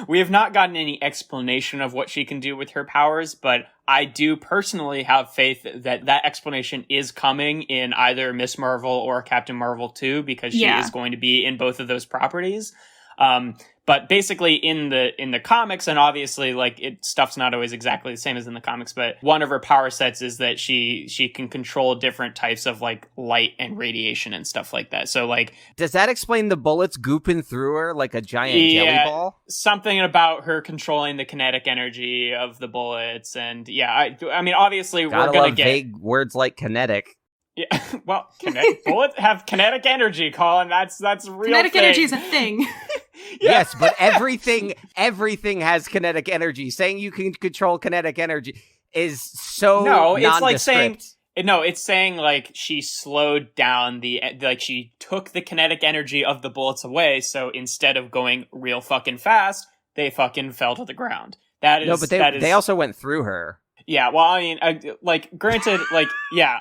We have not gotten any explanation of what she can do with her powers, but I do personally have faith that explanation is coming in either Miss Marvel or Captain Marvel 2, because she is going to be in both of those properties. But basically in the comics, and obviously like stuff's not always exactly the same as in the comics, but one of her power sets is that she can control different types of like light and radiation and stuff like that. So like, does that explain the bullets gooping through her like a giant jelly ball? Something about her controlling the kinetic energy of the bullets, and I mean obviously we're gonna get vague words like kinetic. Yeah, well, bullets have kinetic energy, Colin. That's real. Kinetic energy is a thing. Yes, but everything has kinetic energy. Saying you can control kinetic energy is so nondescript. It's saying like she slowed down she took the kinetic energy of the bullets away. So instead of going real fucking fast, they fucking fell to the ground. They also went through her. Yeah, well, I mean, granted,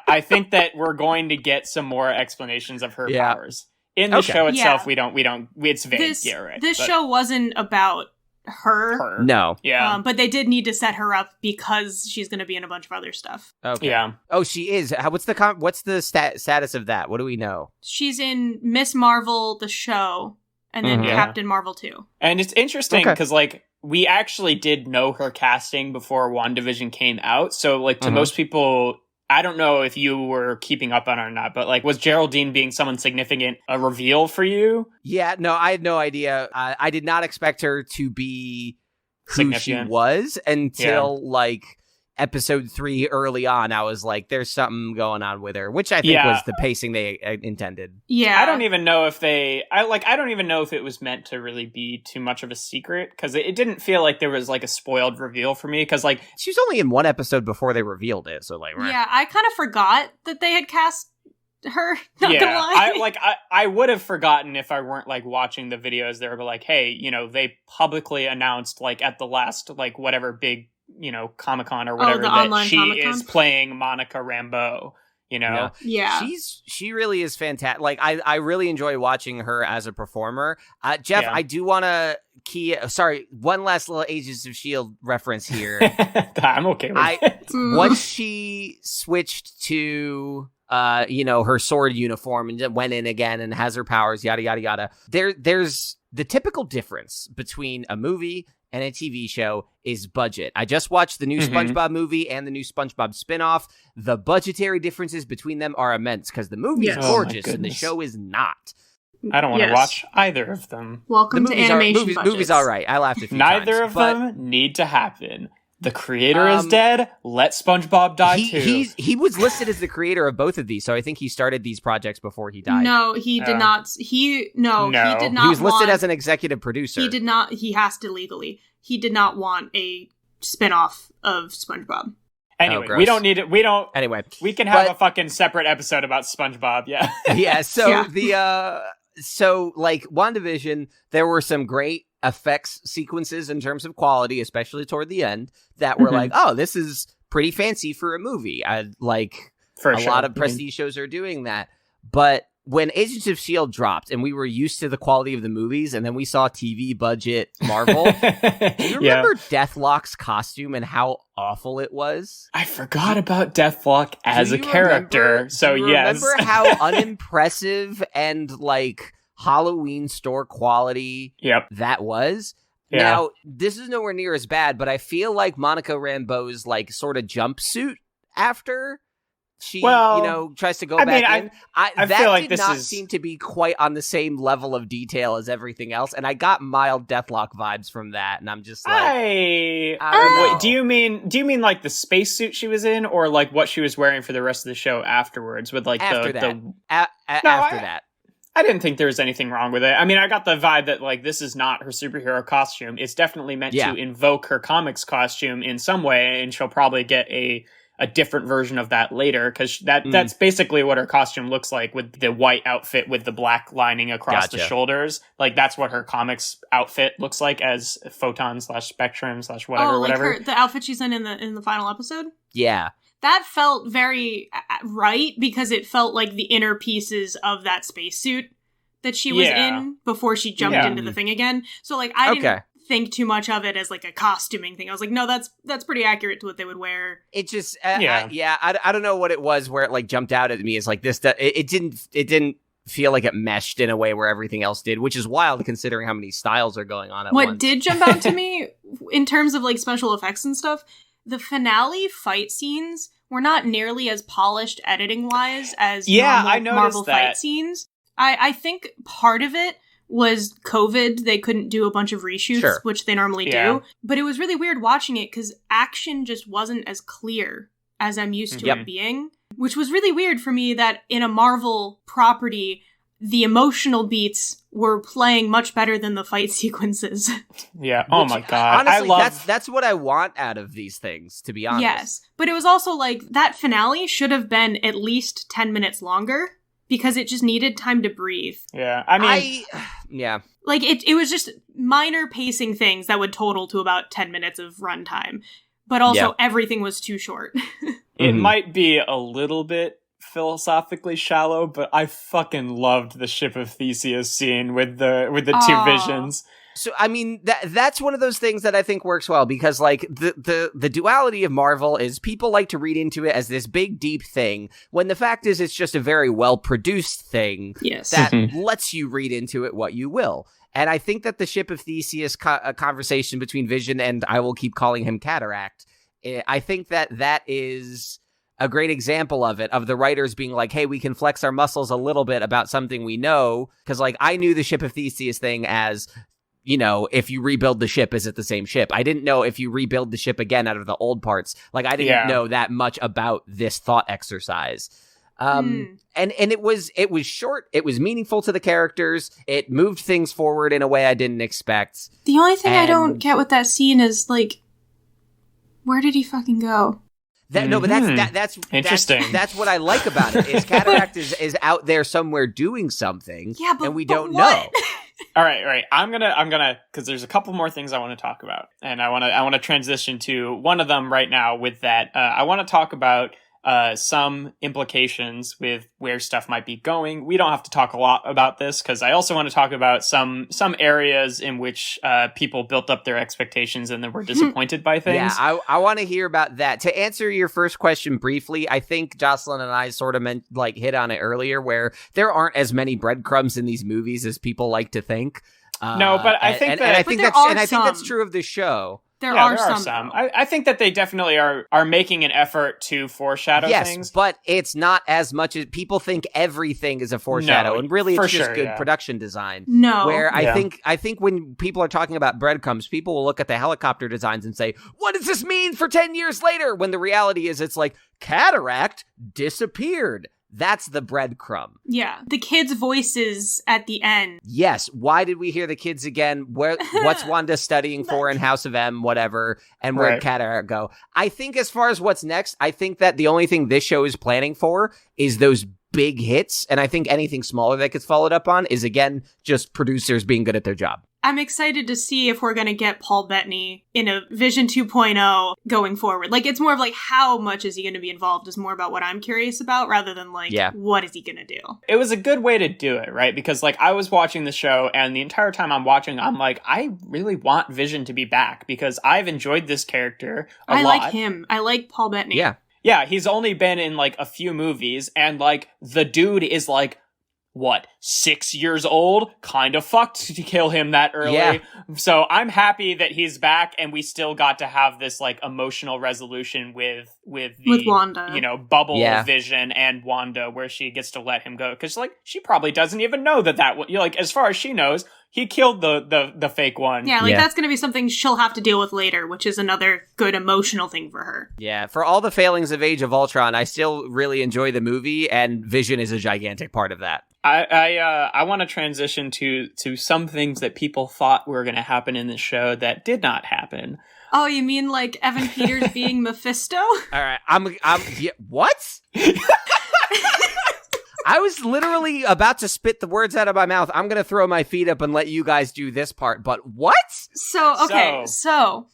I think that we're going to get some more explanations of her powers. In the show itself, we don't, it's vague. This show wasn't about her. No. Yeah. But they did need to set her up because she's going to be in a bunch of other stuff. Okay. Yeah. Oh, she is. What's the status of that? What do we know? She's in Miss Marvel, the show, and then Captain Marvel 2. And it's interesting because, we actually did know her casting before WandaVision came out. So, to most people, I don't know if you were keeping up on it or not, but, was Geraldine being someone significant a reveal for you? Yeah, no, I had no idea. I did not expect her to be who she was until, episode 3 early on. I was like, there's something going on with her, which I think was the pacing they intended. Yeah. I don't even know if I don't even know if it was meant to really be too much of a secret, because it didn't feel like there was a spoiled reveal for me, because she was only in one episode before they revealed it, so yeah, I kind of forgot that they had cast her. Not gonna lie. I would have forgotten if I weren't watching the videos. They were like, hey, they publicly announced at the last whatever big Comic-Con or whatever, that she Comic-Con is playing Monica Rambeau, Yeah. She really is fantastic. I really enjoy watching her as a performer. Jeff, I do want to one last little Agents of S.H.I.E.L.D. reference here. I'm okay with it. Once she switched to her sword uniform and went in again and has her powers, yada yada yada, there's the typical difference between a movie and a TV show is budget. I just watched the new SpongeBob movie and the new SpongeBob spinoff. The budgetary differences between them are immense, because the movie is gorgeous and the show is not. I don't want to watch either of them. Welcome to animation budgets. Movie's all right. I laughed a few times. Neither of them need to happen. The creator is dead. Let SpongeBob die too. He was listed as the creator of both of these, so I think he started these projects before he died. No, he did not. He did not. He was listed as an executive producer. He did not. He has to legally. He did not want a spinoff of SpongeBob. Anyway, we don't need it. We don't. Anyway, we can have a fucking separate episode about SpongeBob. Yeah. Yeah. So so like WandaVision, there were some great effects sequences in terms of quality, especially toward the end, that were like, oh, this is pretty fancy for a movie. Lot of prestige shows are doing that. But when Agents of S.H.I.E.L.D. dropped and we were used to the quality of the movies, and then we saw TV budget Marvel, do you remember Deathlock's costume and how awful it was? I forgot about Deathlock as a character. Remember how unimpressive and like Halloween store quality that was? Yeah. Now, this is nowhere near as bad, but I feel like Monica Rambeau's like sort of jumpsuit after she, tries to go back in. I feel like did not seem to be quite on the same level of detail as everything else, and I got mild Deathlock vibes from that, and I'm just like, I don't know. Do you mean like the spacesuit she was in, or like what she was wearing for the rest of the show afterwards? With like after that. I didn't think there was anything wrong with it. I mean, I got the vibe that like this is not her superhero costume. It's definitely meant to invoke her comics costume in some way, and she'll probably get a different version of that later, because that's basically what her costume looks like, with the white outfit with the black lining across the shoulders. Like that's what her comics outfit looks like as Photon/Spectrum/ whatever. The outfit she's in the final episode. Yeah, that felt very right, because it felt like the inner pieces of that spacesuit that she was in before she jumped into the thing again. So like I didn't think too much of it as like a costuming thing. I was like, no, that's pretty accurate to what they would wear. It just I don't know what it was where it like jumped out at me. It's like this it didn't feel like it meshed in a way where everything else did, which is wild considering how many styles are going on at once. What did jump out to me in terms of like special effects and stuff, the finale fight scenes were not nearly as polished editing wise as Marvel fight scenes. I think part of it was COVID. They couldn't do a bunch of reshoots, which they normally do. But it was really weird watching it because action just wasn't as clear as I'm used to it being, which was really weird for me that in a Marvel property, the emotional beats were playing much better than the fight sequences. Yeah. Oh my God. Honestly, that's what I want out of these things, to be honest. Yes. But it was also like that finale should have been at least 10 minutes longer, because it just needed time to breathe. Yeah, I mean... Like, it was just minor pacing things that would total to about 10 minutes of runtime. But also, everything was too short. It might be a little bit philosophically shallow, but I fucking loved the Ship of Theseus scene with the two visions. So, I mean, that's one of those things that I think works well, because, like, the duality of Marvel is people like to read into it as this big, deep thing, when the fact is it's just a very well-produced thing that lets you read into it what you will. And I think that the Ship of Theseus conversation between Vision and I will keep calling him Cataract, I think that is a great example of it, of the writers being like, hey, we can flex our muscles a little bit about something we know, because, like, I knew the Ship of Theseus thing as... if you rebuild the ship, is it the same ship? I didn't know if you rebuild the ship again out of the old parts. Like, I didn't know that much about this thought exercise. And it was short. It was meaningful to the characters. It moved things forward in a way I didn't expect. The only thing I don't get with that scene is, like, where did he fucking go? No, but that's interesting. That's what I like about it. Is Cataract is out there somewhere doing something, and we don't know. All right. I'm gonna, because there's a couple more things I want to talk about, and I want to transition to one of them right now. With that, I want to talk about some implications with where stuff might be going. We don't have to talk a lot about this, because I also want to talk about some areas in which people built up their expectations and then were disappointed by things. Yeah, I want to hear about that. To answer your first question briefly, I think Jocelyn and I sort of hit on it earlier, where there aren't as many breadcrumbs in these movies as people like to think. No, but I think think that's true of this show. There are some. I think that they definitely are making an effort to foreshadow things. Yes, but it's not as much as people think everything is a foreshadow, and really it's just good production design. No. Where I think when people are talking about breadcrumbs, people will look at the helicopter designs and say, what does this mean for 10 years later? When the reality is it's like, Cataract disappeared. That's the breadcrumb. Yeah. The kids' voices at the end. Yes. Why did we hear the kids again? What's Wanda studying for in House of M, whatever, and where'd Cat go? I think as far as what's next, I think that the only thing this show is planning for is those big hits, and I think anything smaller that gets followed up on is, again, just producers being good at their job. I'm excited to see if we're going to get Paul Bettany in a Vision 2.0 going forward. Like, it's more of like, how much is he going to be involved is more about what I'm curious about rather than like, what is he going to do? It was a good way to do it, right? Because like, I was watching the show and the entire time I'm watching, I'm like, I really want Vision to be back because I've enjoyed this character a lot. I like him. I like Paul Bettany. Yeah. Yeah, he's only been in like a few movies and like, the dude is like, what, 6 years old? Kind of fucked to kill him that early. Yeah. So I'm happy that he's back and we still got to have this like emotional resolution with Wanda. You know, bubble Vision and Wanda where she gets to let him go. Cause like, she probably doesn't even know that you know, like, as far as she knows, he killed the fake one. Yeah, like that's going to be something she'll have to deal with later, which is another good emotional thing for her. Yeah, for all the failings of Age of Ultron, I still really enjoy the movie, and Vision is a gigantic part of that. I want to transition to some things that people thought were going to happen in the show that did not happen. Oh, you mean like Evan Peters being Mephisto? All right, what? I was literally about to spit the words out of my mouth. I'm going to throw my feet up and let you guys do this part, but what? So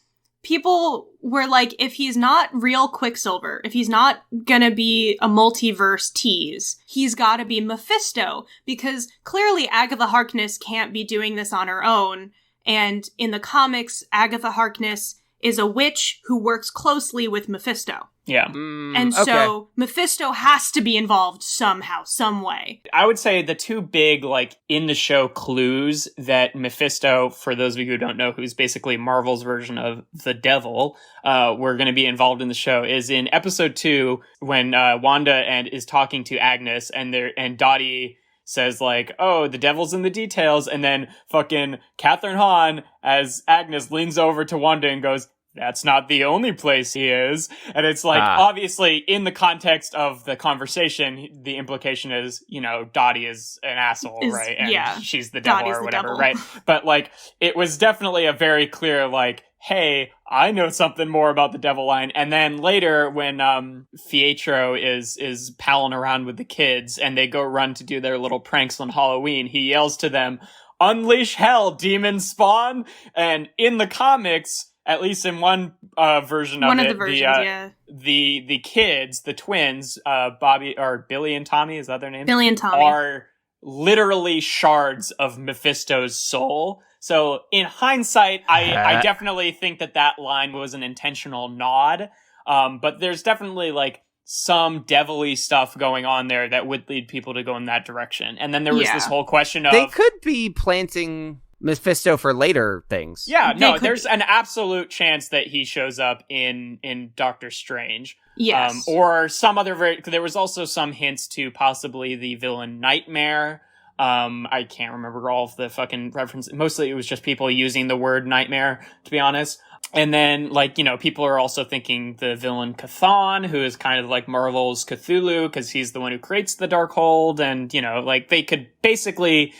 people were like, if he's not real Quicksilver, if he's not going to be a multiverse tease, he's got to be Mephisto, because clearly Agatha Harkness can't be doing this on her own. And in the comics, Agatha Harkness is a witch who works closely with Mephisto. Yeah. And so Mephisto has to be involved somehow, some way. I would say the two big, like, in the show clues that Mephisto, for those of you who don't know, who's basically Marvel's version of the devil, were going to be involved in the show is in episode 2 when Wanda is talking to Agnes and Dottie says like, oh, the devil's in the details. And then fucking Catherine Hahn as Agnes leans over to Wanda and goes, that's not the only place he is. And it's like, obviously, in the context of the conversation, the implication is, you know, Dottie is an asshole, right? And she's the devil or whatever, right? But, like, it was definitely a very clear, like, hey, I know something more about the devil line. And then later, when Pietro is palling around with the kids and they go run to do their little pranks on Halloween, he yells to them, unleash hell, demon spawn! And in the comics, at least in one version of it, the kids, the twins, Bobby or Billy and Tommy, is that their name? Billy and Tommy are literally shards of Mephisto's soul. So in hindsight, I definitely think that line was an intentional nod. But there's definitely like some devilly stuff going on there that would lead people to go in that direction. And then there was this whole question of, they could be planting Mephisto for later things. Yeah, no, there's an absolute chance that he shows up in Doctor Strange. Yes. Or some other there was also some hints to possibly the villain Nightmare. I can't remember all of the fucking references. Mostly it was just people using the word nightmare, to be honest. And then, like, you know, people are also thinking the villain Chthon, who is kind of like Marvel's Cthulhu, because he's the one who creates the Darkhold. And, you know, like, they could basically,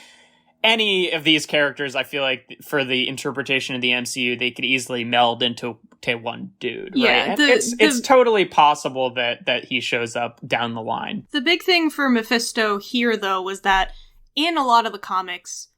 any of these characters, I feel like, for the interpretation of the MCU, they could easily meld into one dude, right? And it's totally possible that he shows up down the line. The big thing for Mephisto here, though, was that in a lot of the comics,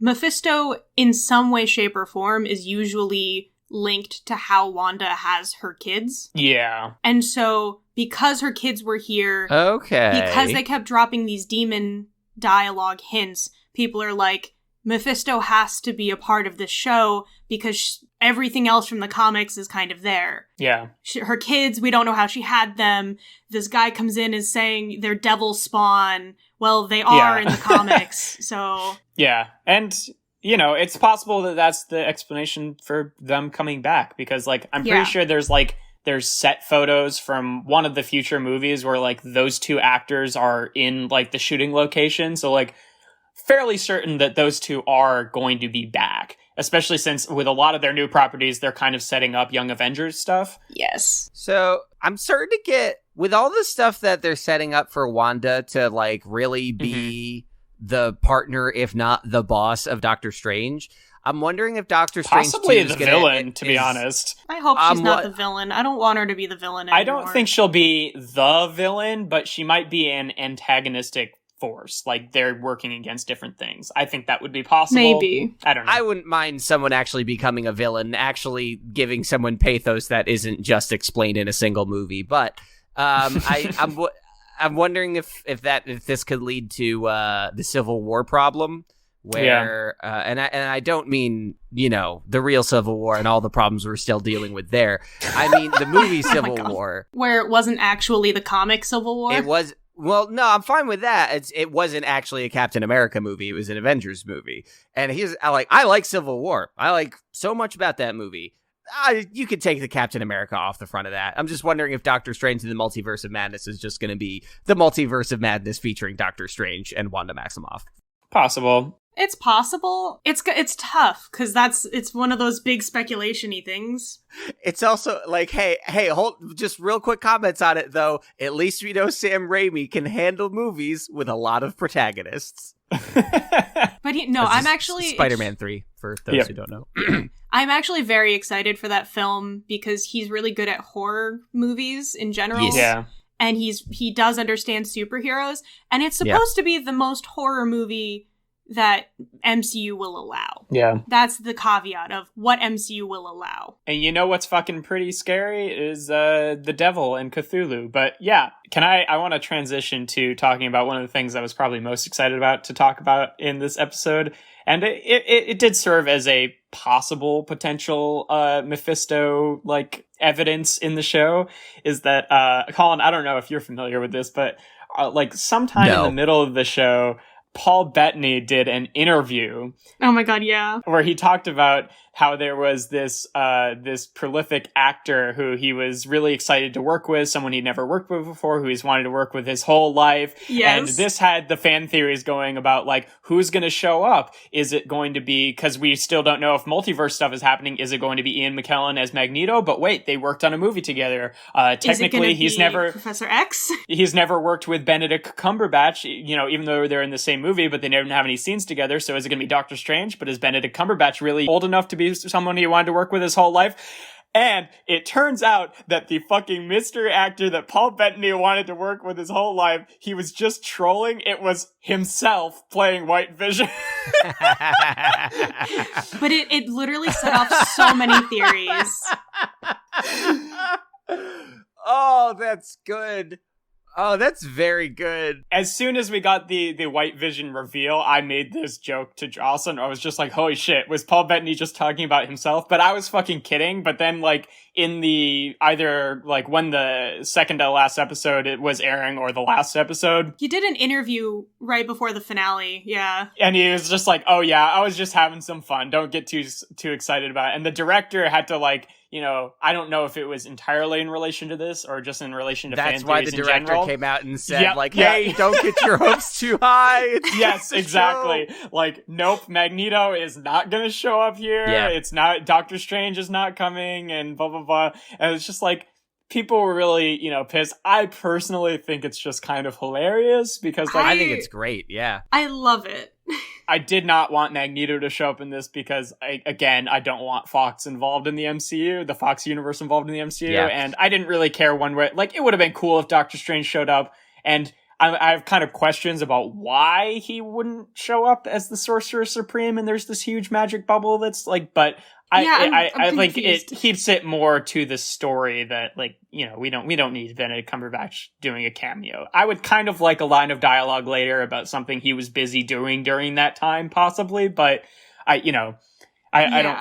Mephisto, in some way, shape, or form, is usually linked to how Wanda has her kids. Yeah. And so, because her kids were here, because they kept dropping these demon dialogue hints, people are like, Mephisto has to be a part of this show because everything else from the comics is kind of there. Yeah. Her kids, we don't know how she had them. This guy comes in and saying they're devil spawn. Well, they are in the comics, so... Yeah, and, you know, it's possible that that's the explanation for them coming back, because, like, I'm pretty sure there's set photos from one of the future movies where, like, those two actors are in, like, the shooting location, so, like, fairly certain that those two are going to be back, especially since with a lot of their new properties, they're kind of setting up Young Avengers stuff. Yes. So I'm starting to get with all the stuff that they're setting up for Wanda to like really be the partner, if not the boss of Doctor Strange, I'm wondering if Doctor Strange possibly the villain, to be honest. I hope she's not the villain. I don't want her to be the villain anymore. I don't think she'll be the villain, but she might be an antagonistic force. Like, they're working against different things. I think that would be possible. Maybe. I don't know. I wouldn't mind someone actually becoming a villain, actually giving someone pathos that isn't just explained in a single movie. But I'm wondering if this could lead to the Civil War problem. Where and I don't mean, you know, the real Civil War and all the problems we're still dealing with there. I mean the movie Civil War, where it wasn't actually the comic Civil War. It was. Well, no, I'm fine with that. It wasn't actually a Captain America movie. It was an Avengers movie. And I like Civil War. I like so much about that movie. You could take the Captain America off the front of that. I'm just wondering if Doctor Strange and the Multiverse of Madness is just going to be the Multiverse of Madness featuring Doctor Strange and Wanda Maximoff. Possible. It's possible. It's tough because it's one of those big speculation-y things. It's also like, hey, hold, just real quick comments on it though. At least we know Sam Raimi can handle movies with a lot of protagonists. But I'm actually Spider-Man 3 for those who don't know. I'm actually very excited for that film because he's really good at horror movies in general. Yes. Yeah. And he does understand superheroes, and it's supposed to be the most horror movie that MCU will allow. Yeah. That's the caveat of what MCU will allow. And you know what's fucking pretty scary is the devil and Cthulhu. But yeah, I want to transition to talking about one of the things I was probably most excited about to talk about in this episode. And it did serve as a possible potential Mephisto like evidence in the show, is that Colin, I don't know if you're familiar with this, but like sometime in the middle of the show, Paul Bettany did an interview. Oh my god, yeah. Where he talked about how there was this prolific actor who he was really excited to work with, someone he'd never worked with before, who he's wanted to work with his whole life. Yes. And this had the fan theories going about, like, who's going to show up? Is it going to be, because we still don't know if multiverse stuff is happening, is it going to be Ian McKellen as Magneto? But wait, they worked on a movie together. Technically, he's never... Professor X? He's never worked with Benedict Cumberbatch, you know, even though they're in the same movie, but they never have any scenes together. So is it going to be Doctor Strange? But is Benedict Cumberbatch really old enough to be someone he wanted to work with his whole life? And it turns out that the fucking mystery actor that Paul Bettany wanted to work with his whole life, he was just trolling. It was himself playing White Vision. But it literally set off so many theories. Oh, that's good. Oh, that's very good. As soon as we got the White Vision reveal, I made this joke to Jocelyn. I was just like, holy shit, was Paul Bettany just talking about himself? But I was fucking kidding. But then, like, in the, either, like, when the second to last episode it was airing or the last episode. He did an interview right before the finale, yeah. And he was just like, oh yeah, I was just having some fun. Don't get too excited about it. And the director had to, like, you know, I don't know if it was entirely in relation to this or just in relation to fan theories in general. That's why the director came out and said, hey, don't get your hopes too high. Yes, exactly. Like, nope, Magneto is not going to show up here. Yeah. It's not, Doctor Strange is not coming and blah, blah, blah. And it's just like, people were really, you know, pissed. I personally think it's just kind of hilarious because, like, I think it's great, yeah. I love it. I did not want Magneto to show up in this because, I don't want Fox involved in the MCU, the Fox universe involved in the MCU, and I didn't really care one way. Like, it would have been cool if Doctor Strange showed up, and I have kind of questions about why he wouldn't show up as the Sorcerer Supreme, and there's this huge magic bubble that's, like, but... I think it keeps it more to the story that, like, you know, we don't need Benedict Cumberbatch doing a cameo. I would kind of like a line of dialogue later about something he was busy doing during that time, possibly, but I don't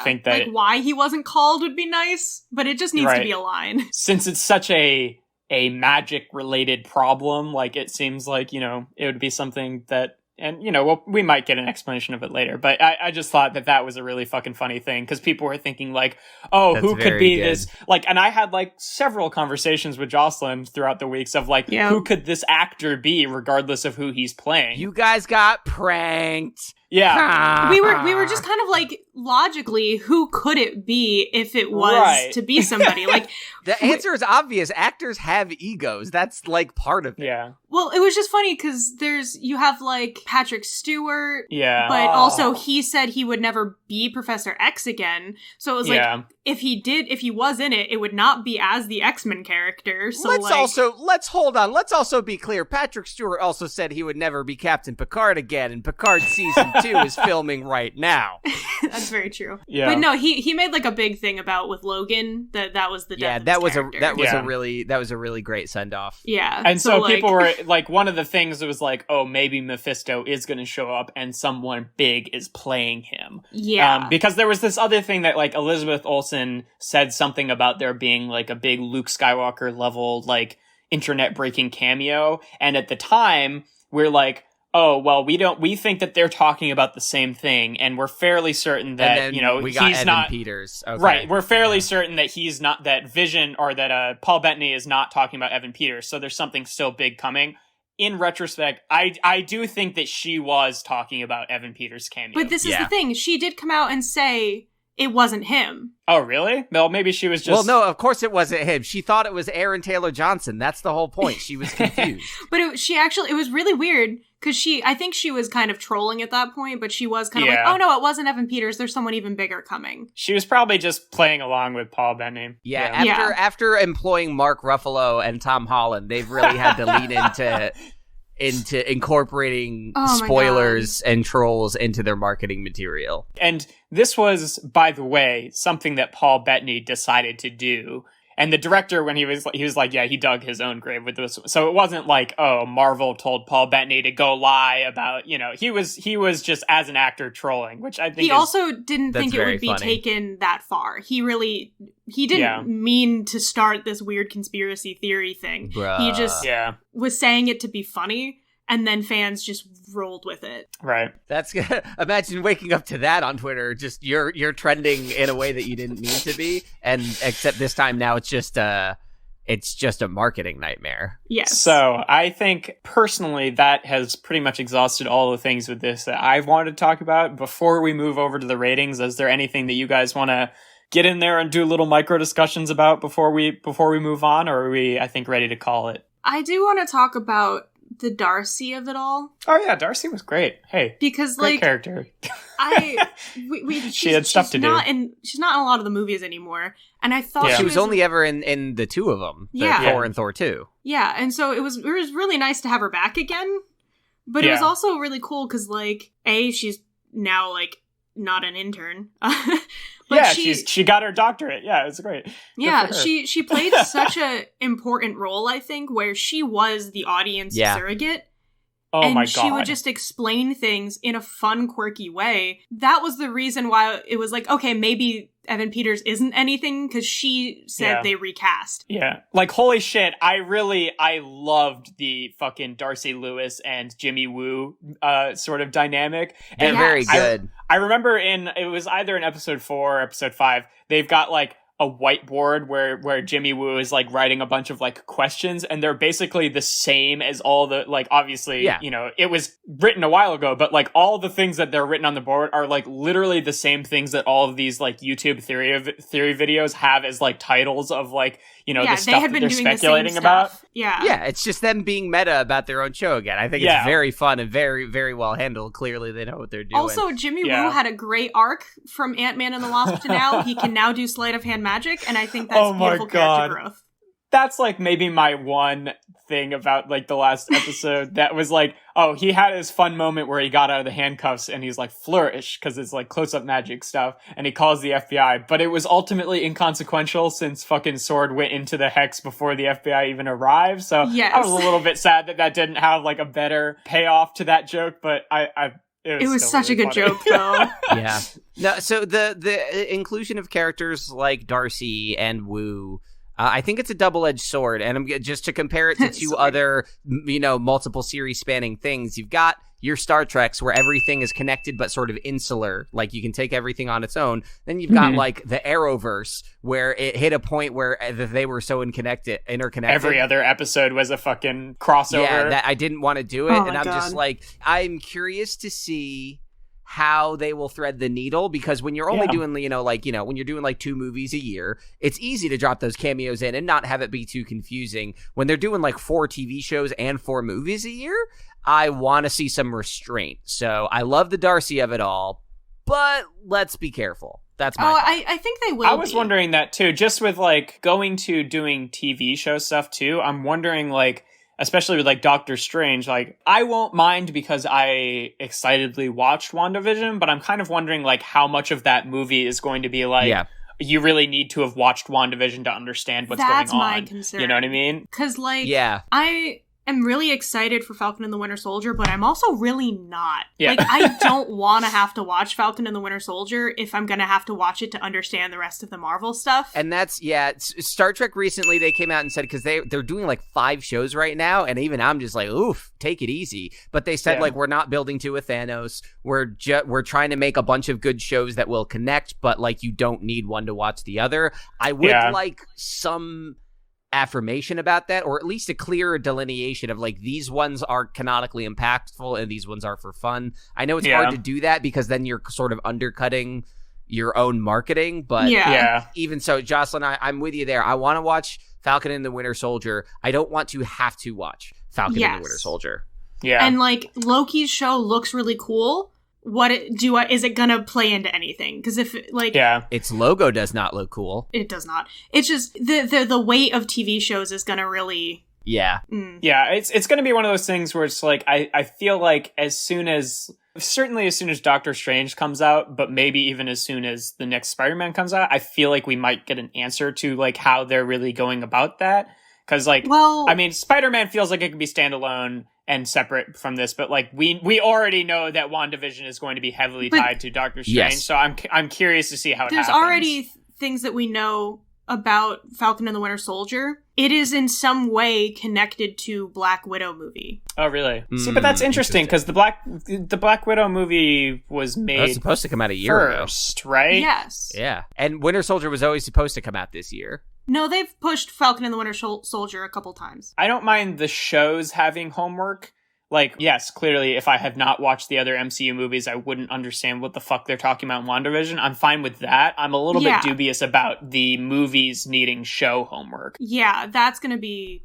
think that... Like, why he wasn't called would be nice, but it just needs to be a line. Since it's such a magic-related problem, like, it seems like, you know, it would be something that... And, you know, we might get an explanation of it later, but I just thought that was a really fucking funny thing, because people were thinking, like, oh, who could be this? Like, and I had, like, several conversations with Jocelyn throughout the weeks of, like, who could this actor be, regardless of who he's playing? You guys got pranked. Yeah. We were just kind of, like, logically, who could it be if it was to be somebody? Like, the answer is obvious. Actors have egos. That's like part of it. Yeah. Well, it was just funny because you have like Patrick Stewart. Yeah. But also he said he would never be Professor X again. So it was like, if he was in it, it would not be as the X-Men character. So let's hold on. Let's also be clear. Patrick Stewart also said he would never be Captain Picard again, and Picard season 2 is filming right now. That's very true. Yeah. But no, he made like a big thing about with Logan that was the death of his character. That was a really great send off. Yeah. And so people were like, one of the things was like, oh, maybe Mephisto is going to show up and someone big is playing him. Yeah. Because there was this other thing that like Elizabeth Olsen said something about there being like a big Luke Skywalker level like internet breaking cameo, and at the time we're like, oh, well, we think that they're talking about the same thing, and we're fairly certain that, we got he's Evan not Peters. Okay. Right, we're fairly certain that he's not, that Vision, or that Paul Bettany is not talking about Evan Peters, so there's something still big coming. In retrospect, I do think that she was talking about Evan Peters' cameo. But this is the thing, she did come out and say it wasn't him. Oh, really? Well, maybe she was just... Well, no, of course it wasn't him. She thought it was Aaron Taylor Johnson. That's the whole point. She was confused. But it was really weird, because I think she was kind of trolling at that point, but she was kind of like, oh no, it wasn't Evan Peters, there's someone even bigger coming. She was probably just playing along with Paul Bettany. After employing Mark Ruffalo and Tom Holland, they've really had to lean into incorporating spoilers and trolls into their marketing material. And this was, by the way, something that Paul Bettany decided to do. And the director, when he was like, yeah, he dug his own grave with this. So it wasn't like, oh, Marvel told Paul Bettany to go lie about, he was just as an actor trolling, which I think he also didn't think it would be taken that far. He didn't mean to start this weird conspiracy theory thing. Bruh. He just was saying it to be funny. And then fans just rolled with it. Right. That's good. Imagine waking up to that on Twitter. Just you're trending in a way that you didn't mean to be, and except this time now it's just a marketing nightmare. Yes. So I think personally that has pretty much exhausted all the things with this that I've wanted to talk about. Before we move over to the ratings, is there anything that you guys want to get in there and do little micro discussions about before we move on, or are we, I think, ready to call it? I do want to talk about the Darcy of it all. Oh yeah, Darcy was great. Hey, because great character. She had stuff to do. She's not in a lot of the movies anymore, and I thought she was only ever in the two of them, Thor and Thor 2. Yeah, and so it was really nice to have her back again. But it was also really cool because she's now not an intern. But she got her doctorate. Yeah, it's great. Yeah, she played such a important role, I think, where she was the audience surrogate. Oh my God. She would just explain things in a fun, quirky way. That was the reason why it was like, okay, maybe Evan Peters isn't anything, because she said they recast. Yeah. Holy shit, I loved the fucking Darcy Lewis and Jimmy Woo sort of dynamic. They're very good. I remember it was either in episode 4 or episode 5, they've got a whiteboard where Jimmy Woo is writing a bunch of questions, and they're basically the same as all the obviously it was written a while ago, but all the things that they're written on the board are literally the same things that all of these YouTube theory videos have as titles of the stuff that they're speculating about. Yeah, it's just them being meta about their own show again. I think it's very fun and very, very well handled. Clearly they know what they're doing. Also, Jimmy Woo had a great arc from Ant-Man and the Wasp to now. He can now do sleight of hand magic, and I think that's beautiful character growth. That's maybe my one thing about the last episode that was he had his fun moment where he got out of the handcuffs and he's flourish, because it's close-up magic stuff, and he calls the FBI, but it was ultimately inconsequential since fucking Sword went into the hex before the FBI even arrived. So I was a little bit sad that didn't have a better payoff to that joke, but it was such really a good funny. joke, though. Yeah. No, so the inclusion of characters like Darcy and Woo, I think it's a double-edged sword, and just to compare it to two other, multiple series spanning things, you've got your Star Treks where everything is connected but sort of insular, you can take everything on its own. Then you've got the Arrowverse where it hit a point where they were so interconnected. Every other episode was a fucking crossover. Yeah, that I didn't want to do it, and I'm just I'm curious to see how they will thread the needle, because when you're only doing, when you're doing like 2 movies a year, it's easy to drop those cameos in and not have it be too confusing. When they're doing like 4 TV shows and 4 movies a year, I want to see some restraint. So I love the Darcy of it all, but let's be careful. That's my thought. I think they will. I was wondering that too, just with like going to doing TV show stuff too. I'm wondering, like, especially with like Doctor Strange, like I won't mind because I excitedly watched WandaVision, but I'm kind of wondering like how much of that movie is going to be like, you really need to have watched WandaVision to understand what's going on. That's my concern. You know what I mean? Because I am really excited for Falcon and the Winter Soldier, but I'm also really not. Yeah. Like, I don't want to have to watch Falcon and the Winter Soldier if I'm going to have to watch it to understand the rest of the Marvel stuff. And that's, Star Trek recently, they came out and said, because they're doing like 5 shows right now, and even I'm just like, oof, take it easy. But they said, like, we're not building to a Thanos. We're trying to make a bunch of good shows that will connect, but, like, you don't need one to watch the other. I would like some affirmation about that, or at least a clearer delineation of like, these ones are canonically impactful and these ones are for fun. I know it's hard to do that because then you're sort of undercutting your own marketing, but even so, Jocelyn, I'm with you there. I want to watch Falcon and the Winter Soldier. I don't want to have to watch Falcon and the Winter Soldier. Yeah. And like, Loki's show looks really cool. Is it gonna play into anything? Because if like its logo does not look cool. It does not. It's just the weight of TV shows is gonna really it's gonna be one of those things where it's like I feel like as soon as Doctor Strange comes out, but maybe even as soon as the next Spider-Man comes out, I feel like we might get an answer to like how they're really going about that. Because like, I mean, Spider-Man feels like it could be standalone and separate from this, but like we already know that WandaVision is going to be heavily tied to Doctor Strange, so I'm curious to see how it happens. There's already things that we know about Falcon and the Winter Soldier. It is in some way connected to Black Widow movie. Oh, really? See, but that's interesting because the Black Widow movie was made. It was supposed to come out a year ago, right? Yes. Yeah, and Winter Soldier was always supposed to come out this year. No, they've pushed Falcon and the Winter Soldier a couple times. I don't mind the shows having homework. Like, yes, clearly, if I had not watched the other MCU movies, I wouldn't understand what the fuck they're talking about in WandaVision. I'm fine with that. I'm a little bit dubious about the movies needing show homework. Yeah, that's going to be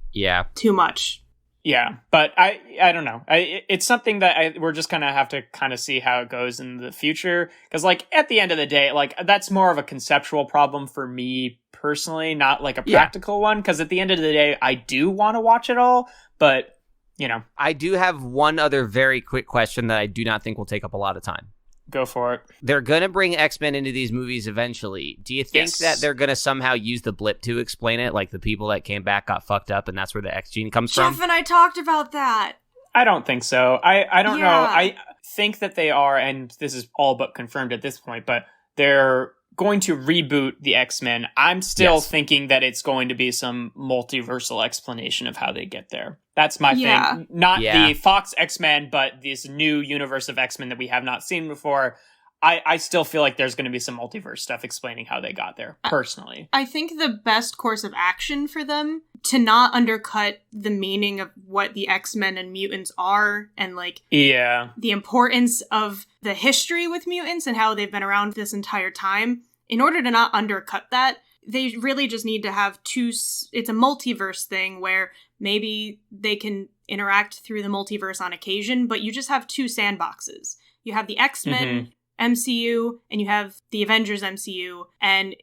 too much. Yeah, but I don't know. It's something that we're just going to have to kind of see how it goes in the future. Because, like, at the end of the day, like, that's more of a conceptual problem for me personally, not like a practical one. Because at the end of the day, I do want to watch it all, but... You know, I do have one other very quick question that I do not think will take up a lot of time. Go for it. They're going to bring X-Men into these movies eventually. Do you think that they're going to somehow use the blip to explain it? Like the people that came back got fucked up and that's where the X gene comes from? Jeff and I talked about that. I don't think so. I don't know. I think that they are, and this is all but confirmed at this point, but they're going to reboot the X-Men. I'm still thinking that it's going to be some multiversal explanation of how they get there. That's my thing. Not the Fox X-Men, but this new universe of X-Men that we have not seen before. I still feel like there's going to be some multiverse stuff explaining how they got there, personally. I think the best course of action for them, to not undercut the meaning of what the X-Men and mutants are, and like the importance of the history with mutants and how they've been around this entire time, in order to not undercut that, they really just need to have it's a multiverse thing where maybe they can interact through the multiverse on occasion, but you just have 2 sandboxes. You have the X-Men MCU and you have the Avengers MCU, and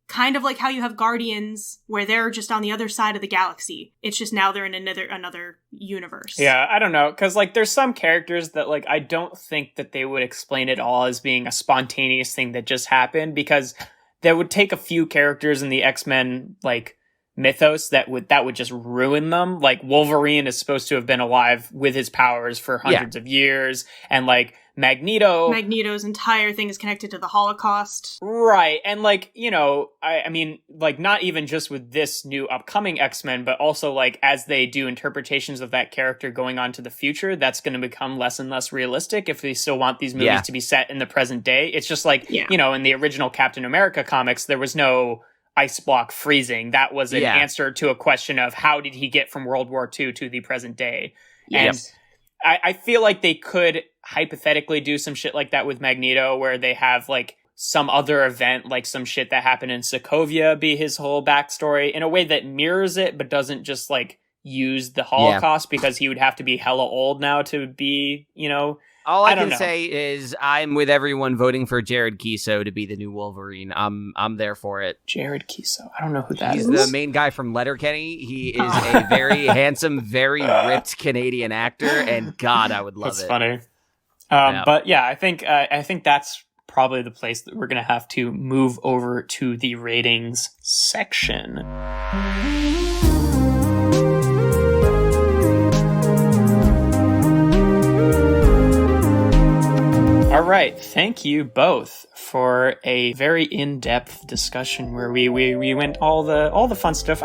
kind of like how you have Guardians where they're just on the other side of the galaxy. It's just now they're in another universe. Yeah, I don't know, because like there's some characters that like I don't think that they would explain it all as being a spontaneous thing that just happened, because that would take a few characters in the X-Men like mythos that would just ruin them. Like Wolverine is supposed to have been alive with his powers for hundreds of years, and like Magneto's entire thing is connected to the Holocaust. Right. And like, you know, I mean, like not even just with this new upcoming X-Men, but also like as they do interpretations of that character going on to the future, that's going to become less and less realistic if they still want these movies to be set in the present day. It's just like, you know, in the original Captain America comics, there was no ice block freezing. That was an answer to a question of how did he get from World War II to the present day. And I feel like they could hypothetically do some shit like that with Magneto, where they have like some other event, like some shit that happened in Sokovia, be his whole backstory in a way that mirrors it, but doesn't just like use the Holocaust, because he would have to be hella old now to be, you know. All I can say is I'm with everyone voting for Jared Kiso to be the new Wolverine. I'm there for it. Jared Kiso. I don't know who that is. He's the main guy from Letterkenny. He is a very handsome, very ripped Canadian actor, and God, I would love it. That's funny. But yeah, I think that's probably the place that we're going to have to move over to the ratings section. All right, thank you both for a very in-depth discussion where we went all the fun stuff.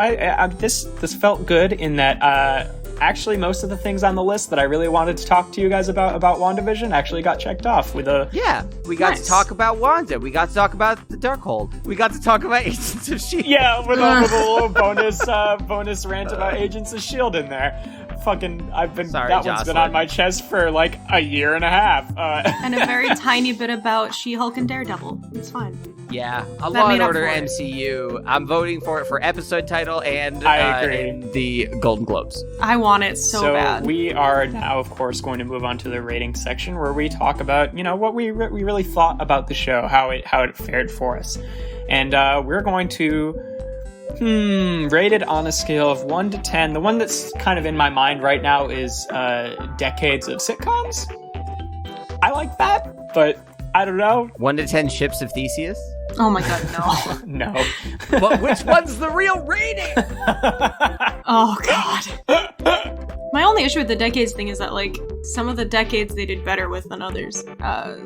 This felt good in that actually most of the things on the list that I really wanted to talk to you guys about WandaVision actually got checked off with a... Yeah, we got to talk about Wanda. We got to talk about the Darkhold. We got to talk about Agents of S.H.I.E.L.D. Yeah, with a little bonus rant about Agents of S.H.I.E.L.D. in there. Fucking, Sorry, that Jocelyn. one's been on my chest for like a year and a half. And a very tiny bit about She-Hulk and Daredevil. It's fine. Yeah, a Law and Order MCU. I'm voting for it for episode title and I agree. In the Golden Globes. I want it so bad. We are now, of course, going to move on to the rating section where we talk about, you know, what we really thought about the show, how it fared for us, and we're going to rate it on a scale of 1 to 10. The one that's kind of in my mind right now is decades of sitcoms. I like that, but I don't know. 1 to 10 ships of Theseus? Oh my god, no. No. But which one's the real rating? Oh god. My only issue with the decades thing is that, like, some of the decades they did better with than others.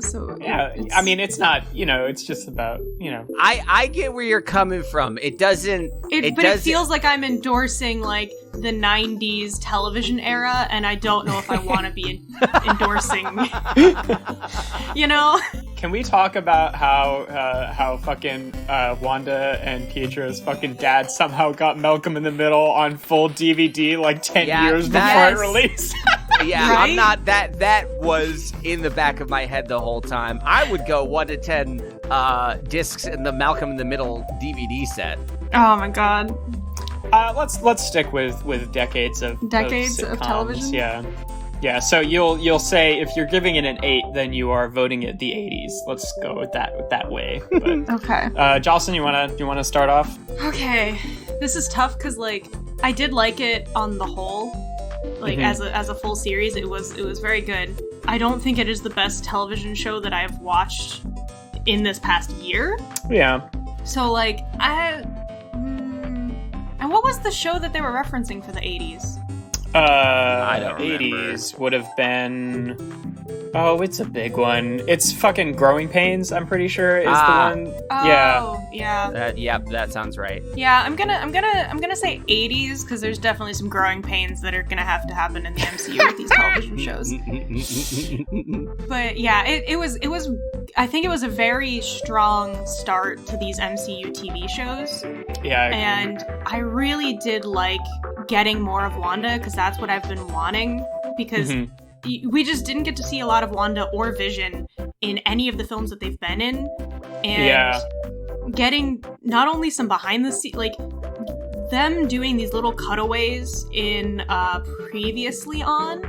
So yeah, I mean, it's not, you know, it's just about, you know. I get where you're coming from. It doesn't. It feels like I'm endorsing like the '90s television era, and I don't know if I want to be endorsing. You know. Can we talk about how fucking Wanda and Pietro's fucking dad somehow got Malcolm in the Middle on full DVD like 10 years before it released? Yeah, right? I'm not that was in the back of my head the whole time. I would go 1 to 10 discs in the Malcolm in the Middle DVD set. Oh my god. Let's stick with decades of television. Yeah. So you'll say if you're giving it an 8, then you are voting it the 80s. Let's go with that way. But, okay. Jocelyn, you wanna start off? Okay. This is tough because like I did like it on the whole. Like as a full series, it was very good. I don't think it is the best television show that I've watched in this past year. Yeah. So like and what was the show that they were referencing for the 80s? I don't 80s would have been... Oh, it's a big one. It's fucking Growing Pains, I'm pretty sure, is the one. Oh, yeah. That sounds right. Yeah, I'm gonna say 80s because there's definitely some growing pains that are gonna have to happen in the MCU with these television shows. But yeah, it was. I think it was a very strong start to these MCU TV shows. Yeah, and I really did like getting more of Wanda because that's what I've been wanting because. We just didn't get to see a lot of Wanda or Vision in any of the films that they've been in. And getting not only some behind the scenes, like them doing these little cutaways in previously on,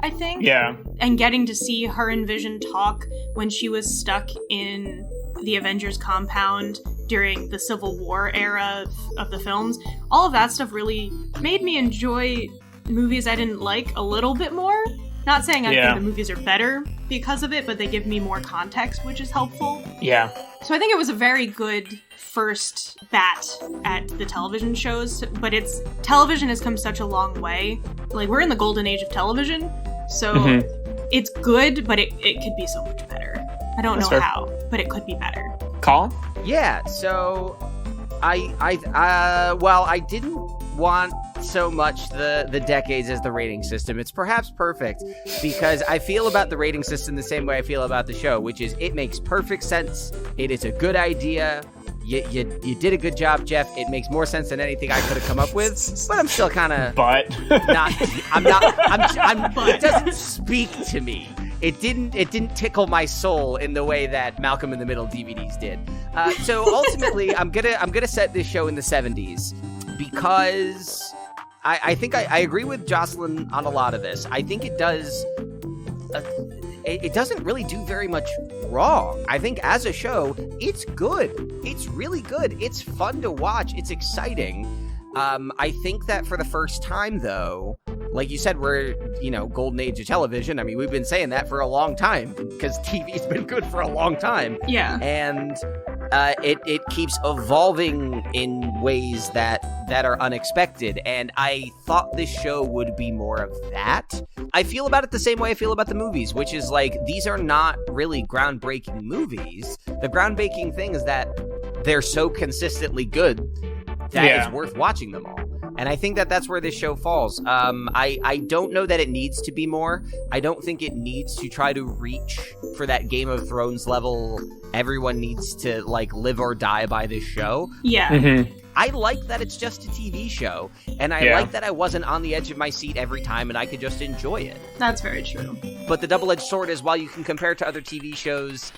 I think. Yeah. And getting to see her and Vision talk when she was stuck in the Avengers compound during the Civil War era of the films. All of that stuff really made me enjoy movies I didn't like a little bit more. Not saying I think the movies are better because of it, but they give me more context, which is helpful. Yeah. So I think it was a very good first bat at the television shows, but television has come such a long way. Like, we're in the golden age of television, so it's good, but it could be so much better. I don't know how, but it could be better. Colin? Yeah, so I didn't want so much the decades as the rating system. It's perhaps perfect because I feel about the rating system the same way I feel about the show, which is it makes perfect sense. It is a good idea. You did a good job, Jeff. It makes more sense than anything I could have come up with, but I'm still kind of it doesn't speak to me. It didn't tickle my soul in the way that Malcolm in the Middle DVDs did. So ultimately, I'm gonna set this show in the 70s because I think I agree with Jocelyn on a lot of this. I think it does. It doesn't really do very much wrong. I think as a show, it's good. It's really good. It's fun to watch. It's exciting. I think that for the first time, though, like you said, we're, golden age of television. I mean, we've been saying that for a long time because TV's been good for a long time. Yeah. And it keeps evolving in ways that are unexpected. And I thought this show would be more of that. I feel about it the same way I feel about the movies, which is like, these are not really groundbreaking movies. The groundbreaking thing is that they're so consistently good that it's worth watching them all. And I think that that's where this show falls. I don't know that it needs to be more. I don't think it needs to try to reach for that Game of Thrones level. Everyone needs to live or die by this show. Yeah. Mm-hmm. I like that it's just a TV show, and I like that I wasn't on the edge of my seat every time and I could just enjoy it. That's very true. But the double-edged sword is, while you can compare it to other TV shows,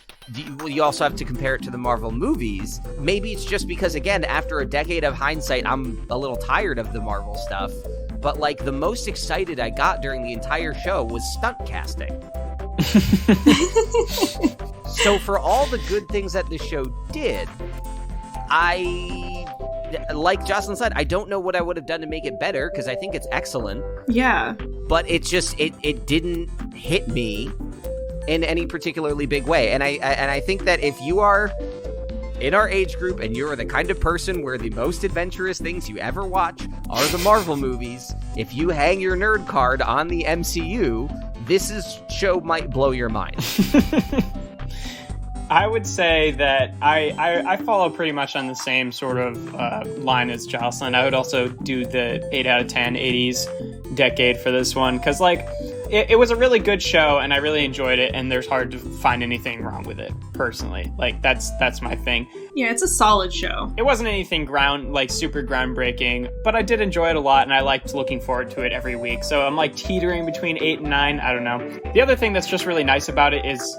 you also have to compare it to the Marvel movies. Maybe it's just because, again, after a decade of hindsight, I'm a little tired of the Marvel stuff. But, the most excited I got during the entire show was stunt casting. So for all the good things that this show did, like Jocelyn said, I don't know what I would have done to make it better, because I think it's excellent. Yeah. But it just, it didn't hit me in any particularly big way. And I think that if you are in our age group and you're the kind of person where the most adventurous things you ever watch are the Marvel movies, if you hang your nerd card on the MCU, this show might blow your mind. I would say that I follow pretty much on the same sort of line as Jocelyn. I would also do the 8 out of 10 80s decade for this one, because it was a really good show and I really enjoyed it, and there's hard to find anything wrong with it personally. That's my thing. Yeah, it's a solid show. It wasn't anything super groundbreaking, but I did enjoy it a lot and I liked looking forward to it every week. So I'm teetering between 8 and 9. I don't know. The other thing that's just really nice about it is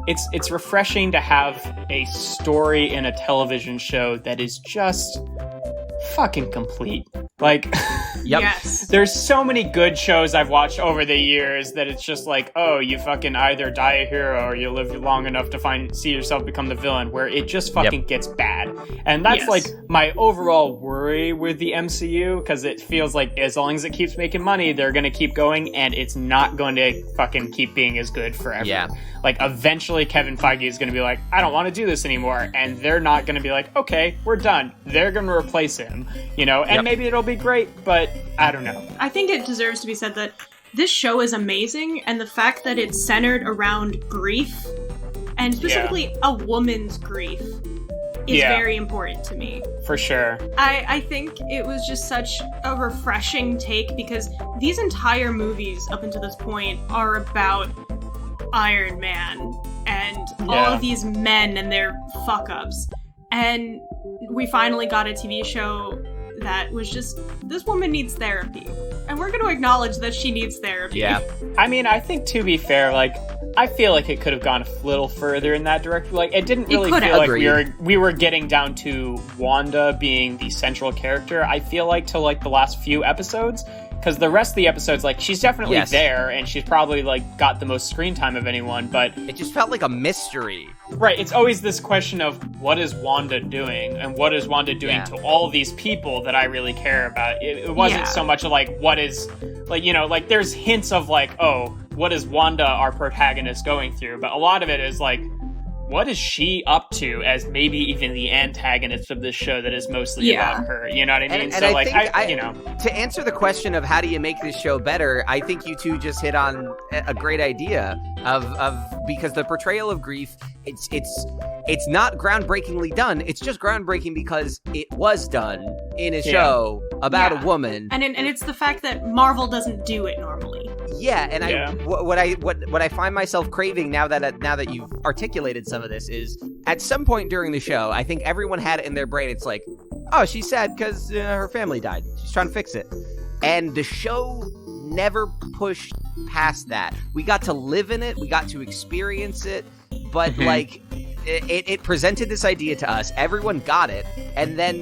it's refreshing to have a story in a television show that is just fucking complete. Yep. Yes. There's so many good shows I've watched over the years that it's just you fucking either die a hero or you live long enough to see yourself become the villain, where it just fucking gets bad. And that's my overall worry with the MCU, because it feels like as long as it keeps making money, they're going to keep going, and it's not going to fucking keep being as good forever. Yeah. Eventually Kevin Feige is going to be like, I don't want to do this anymore. And they're not going to be like, okay, we're done. They're going to replace him, and maybe it'll be great, but I don't know. I think it deserves to be said that this show is amazing, and the fact that it's centered around grief, and specifically a woman's grief, is very important to me. For sure. I think it was just such a refreshing take, because these entire movies up until this point are about Iron Man and all of these men and their fuck-ups. And we finally got a TV show that was just, this woman needs therapy. And we're going to acknowledge that she needs therapy. Yeah. I mean, I think, to be fair, I feel like it could have gone a little further in that direction. It didn't really feel like we were getting down to Wanda being the central character. I feel like till the last few episodes, because the rest of the episodes, she's definitely there, and she's probably got the most screen time of anyone, but it just felt like a mystery. Right, it's always this question of, what is Wanda doing, and what is Wanda doing to all these people that I really care about? It wasn't so much what is, there's hints of oh, what is Wanda, our protagonist, going through? But a lot of it is what is she up to as maybe even the antagonist of this show that is mostly about her? You know what I mean? And I think to answer the question of how do you make this show better, I think you two just hit on a great idea of because the portrayal of grief, it's not groundbreakingly done. It's just groundbreaking because it was done in a show about a woman. And it's the fact that Marvel doesn't do it normally. Yeah, and what I find myself craving now that you've articulated some of this is, at some point during the show, I think everyone had it in their brain. It's like, oh, she's sad because her family died. She's trying to fix it. And the show never pushed past that. We got to live in it. We got to experience it. But, like, it presented this idea to us. Everyone got it. And then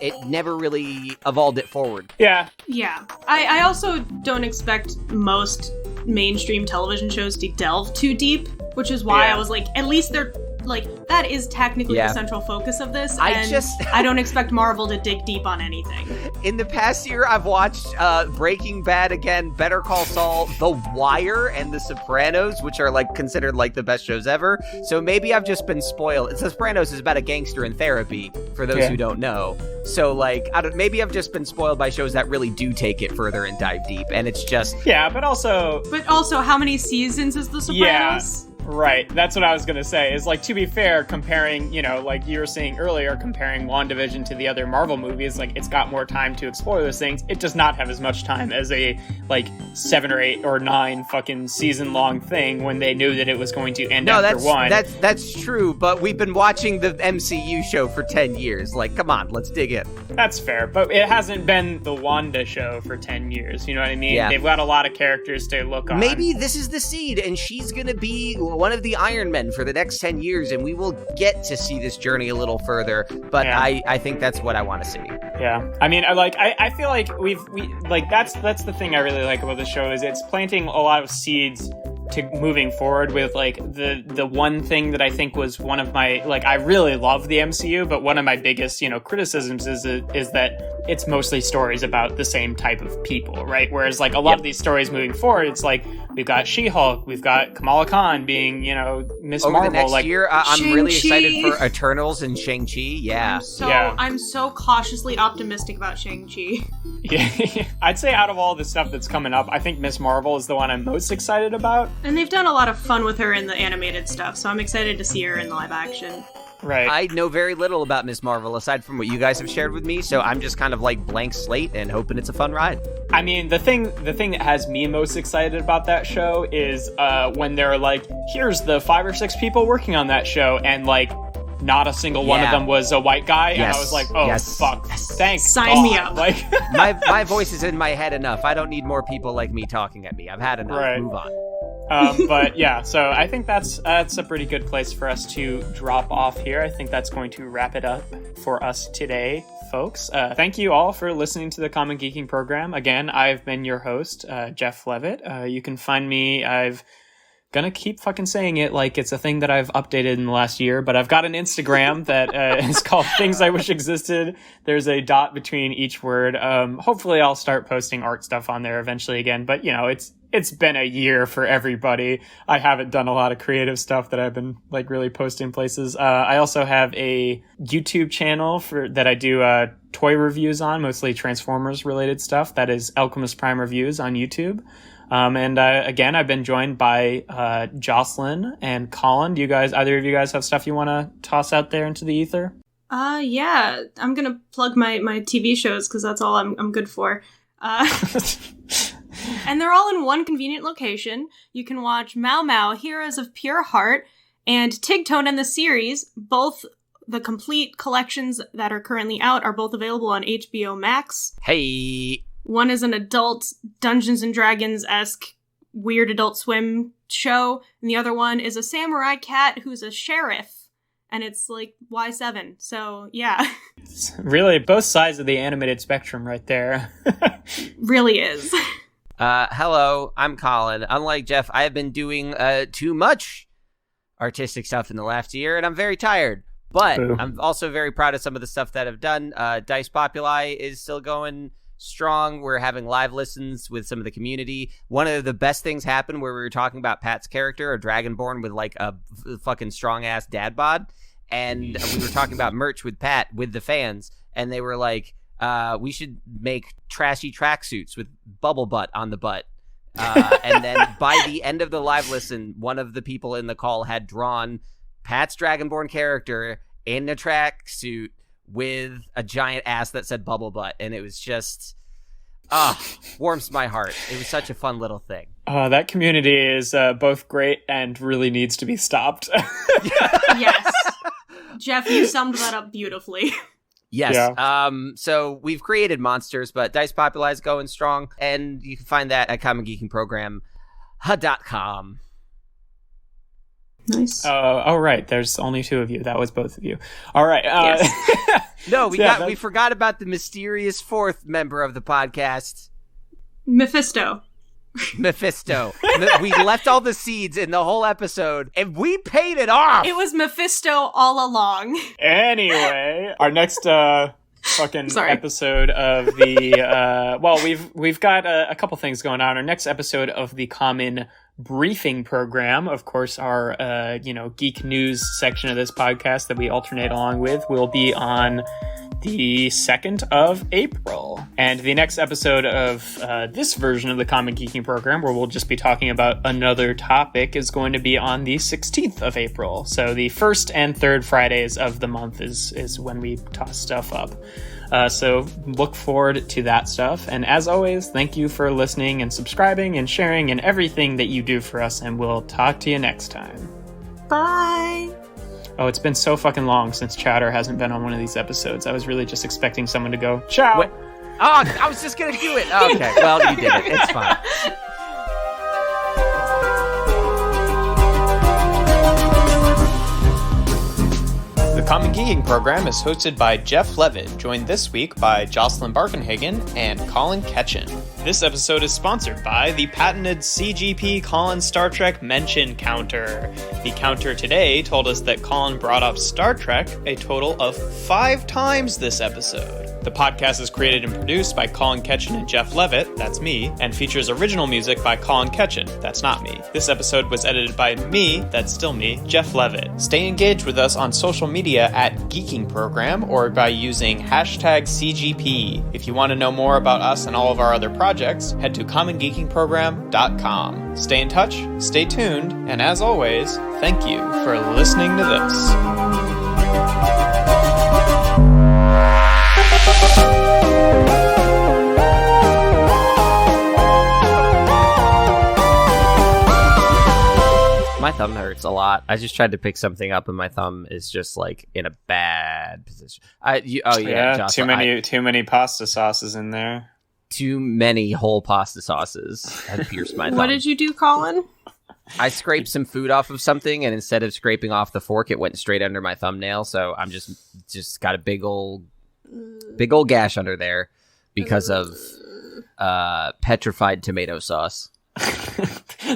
it never really evolved it forward. Yeah. Yeah. I also don't expect most mainstream television shows to delve too deep, which is why I was like, at least they're like, that is technically the central focus of this, and I don't expect Marvel to dig deep on anything. In the past year, I've watched Breaking Bad again, Better Call Saul, The Wire, and The Sopranos, which are like considered like the best shows ever. So maybe I've just been spoiled. The Sopranos is about a gangster in therapy, for those who don't know. So like, maybe I've just been spoiled by shows that really do take it further and dive deep, and it's just but also, how many seasons is The Sopranos? Right, that's what I was going to say, is like, to be fair, comparing, you know, like you were saying earlier, comparing WandaVision to the other Marvel movies, like, it's got more time to explore those things. It does not have as much time as a, like, 7 or 8 or 9 fucking season-long thing when they knew that it was going to end after one. That's true, but we've been watching the MCU show for 10 years. Like, come on, let's dig in. That's fair, but it hasn't been the Wanda show for 10 years, you know what I mean? Yeah. They've got a lot of characters to look on. Maybe this is the seed, and she's gonna be one of the Iron Men for the next 10 years, and we will get to see this journey a little further, but I think that's what I want to see. Yeah. I mean, I feel like we that's the thing I really like about the show, is it's planting a lot of seeds to moving forward with, like, the one thing that I think was one of my, like, I really love the MCU, but one of my biggest, you know, criticisms is that it's mostly stories about the same type of people, right? Whereas, like, a lot of these stories moving forward, it's like, we've got She-Hulk, we've got Kamala Khan being, you know, Miss Marvel. Over the next year, I'm Shang-Chi. really excited for Eternals and Shang-Chi, I'm so cautiously optimistic about Shang-Chi. Yeah, I'd say out of all the stuff that's coming up, I think Miss Marvel is the one I'm most excited about. And they've done a lot of fun with her in the animated stuff, so I'm excited to see her in live action. Right. I know very little about Miss Marvel aside from what you guys have shared with me, so I'm just kind of like blank slate and hoping it's a fun ride. I mean, the thing that has me most excited about that show is when they're like, here's the 5 or 6 people working on that show, and like, not a single one of them was a white guy, and I was like, oh, fuck, thanks, sign God. me up. Like, my voice is in my head enough. I don't need more people like me talking at me. I've had enough. Right. Move on. But yeah, so I think that's a pretty good place for us to drop off here. I think that's going to wrap it up for us today, folks. Thank you all for listening to the Common Geeking program. Again, I've been your host, Jeff Leavitt. You can find me, I've gonna keep fucking saying it like it's a thing that I've updated in the last year, but I've got an Instagram that is called Things I Wish Existed. There's a dot between each word. Hopefully I'll start posting art stuff on there eventually again, but you know, it's been a year for everybody. I haven't done a lot of creative stuff that I've been like really posting places. I also have a YouTube channel that I do toy reviews on, mostly Transformers related stuff. That is Alchemist Prime Reviews on YouTube. And again, I've been joined by Jocelyn and Colin. Do either of you guys have stuff you want to toss out there into the ether? Yeah, I'm gonna plug my TV shows because that's all I'm good for. And they're all in one convenient location. You can watch Mau Mau, Heroes of Pure Heart, and Tigtone and the series. Both the complete collections that are currently out are both available on HBO Max. Hey. One is an adult Dungeons and Dragons-esque weird Adult Swim show, and the other one is a samurai cat who's a sheriff, and it's like Y7. So, yeah. It's really both sides of the animated spectrum right there. Really is. Hello, I'm Colin. Unlike Jeff, I have been doing too much artistic stuff in the last year, and I'm very tired. But I'm also very proud of some of the stuff that I've done. Dice Populi is still going strong. We're having live listens with some of the community. One of the best things happened where we were talking about Pat's character, a Dragonborn with like a fucking strong-ass dad bod. And we were talking about merch with Pat, with the fans. And they were like, we should make trashy tracksuits with bubble butt on the butt. And then by the end of the live listen, one of the people in the call had drawn Pat's Dragonborn character in a tracksuit with a giant ass that said bubble butt. And it was just, warms my heart. It was such a fun little thing. That community is both great and really needs to be stopped. Yes. Jeff, you summed that up beautifully. Yes. Yeah. So we've created monsters, but Dice Populi is going strong, and you can find that at commongeekingprogram.com. Nice. Oh, right. There's only two of you. That was both of you. All right. Yes. No, we forgot about the mysterious fourth member of the podcast, Mephisto. We left all the seeds in the whole episode, and we paid it off. It was Mephisto all along. Anyway, our next episode of the we've got a couple things going on. Our next episode of the Common Briefing program, of course, our geek news section of this podcast that we alternate along with, will be on the 2nd of April. And the next episode of this version of the Common Geeking program, where we'll just be talking about another topic, is going to be on the 16th of April. So the first and third Fridays of the month is when we toss stuff up. So look forward to that stuff. And as always, thank you for listening and subscribing and sharing and everything that you do for us. And we'll talk to you next time. Bye. Oh, it's been so fucking long since Chowder hasn't been on one of these episodes. I was really just expecting someone to go, ciao. What? Oh, I was just going to do it. Okay, well, you did it. It's fine. The Common Geeking program is hosted by Jeff Leavitt, joined this week by Jocelyn Barkenhagen and Colin Ketchen. This episode is sponsored by the patented CGP Colin Star Trek mention counter. The counter today told us that Colin brought up Star Trek a total of 5 times this episode. The podcast is created and produced by Colin Ketchen and Jeff Leavitt, that's me, and features original music by Colin Ketchen, that's not me. This episode was edited by me, that's still me, Jeff Leavitt. Stay engaged with us on social media at Geeking Program or by using #CGP. If you want to know more about us and all of our other projects, head to commongeekingprogram.com. Stay in touch, stay tuned, and as always, thank you for listening to this. My thumb hurts a lot. I just tried to pick something up, and my thumb is just like in a bad position. Jocelyn, too many pasta sauces in there. Too many whole pasta sauces have pierced my thumb. What did you do, Colin? I scraped some food off of something, and instead of scraping off the fork, it went straight under my thumbnail. So I'm just got a big old gash under there because of petrified tomato sauce.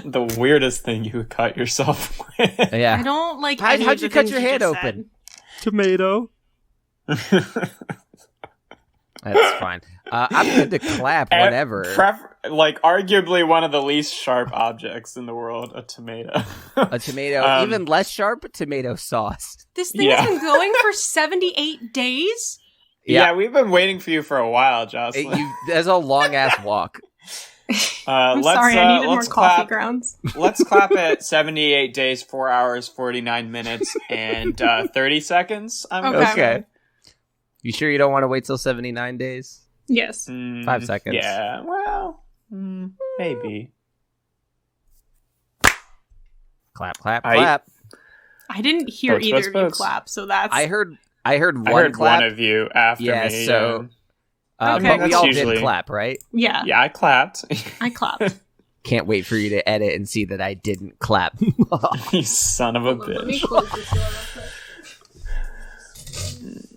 The weirdest thing you cut yourself with. Yeah. I don't like. How'd you cut your hand open? Tomato. That's fine. I'm good to clap whenever. Arguably one of the least sharp objects in the world, a tomato. A tomato, even less sharp, tomato sauce. This thing has been going for 78 days? Yeah, we've been waiting for you for a while, Jocelyn. That's a long-ass walk. I'm sorry, I needed more coffee grounds. Let's clap at 78 days, 4 hours, 49 minutes, and 30 seconds. Okay. You sure you don't want to wait till 79 days? Yes. 5 seconds. Yeah, well, maybe. Clap, clap, clap. I didn't hear either of you clap, so that's... I heard one clap. One of you after me. So... but we all did clap, right? Yeah. Yeah, I clapped. I clapped. Can't wait for you to edit and see that I didn't clap. You son of a bitch. Let me close this door real quick.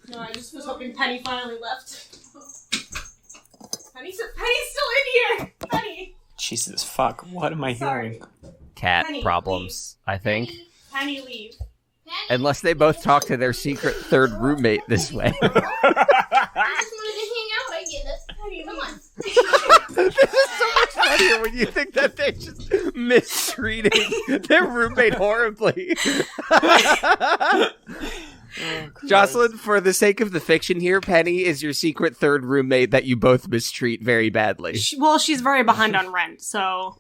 No, I just was hoping Penny finally left. Penny's still in here! Penny! Jesus, fuck. What am I hearing? Cat problems, leave. I think. Penny, leave. Unless they both talk to their secret third roommate this way. Come on. This is so much funnier when you think that they're just mistreating their roommate horribly. Jocelyn, for the sake of the fiction here, Penny is your secret third roommate that you both mistreat very badly. Well, she's very behind on rent, so...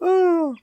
Oh.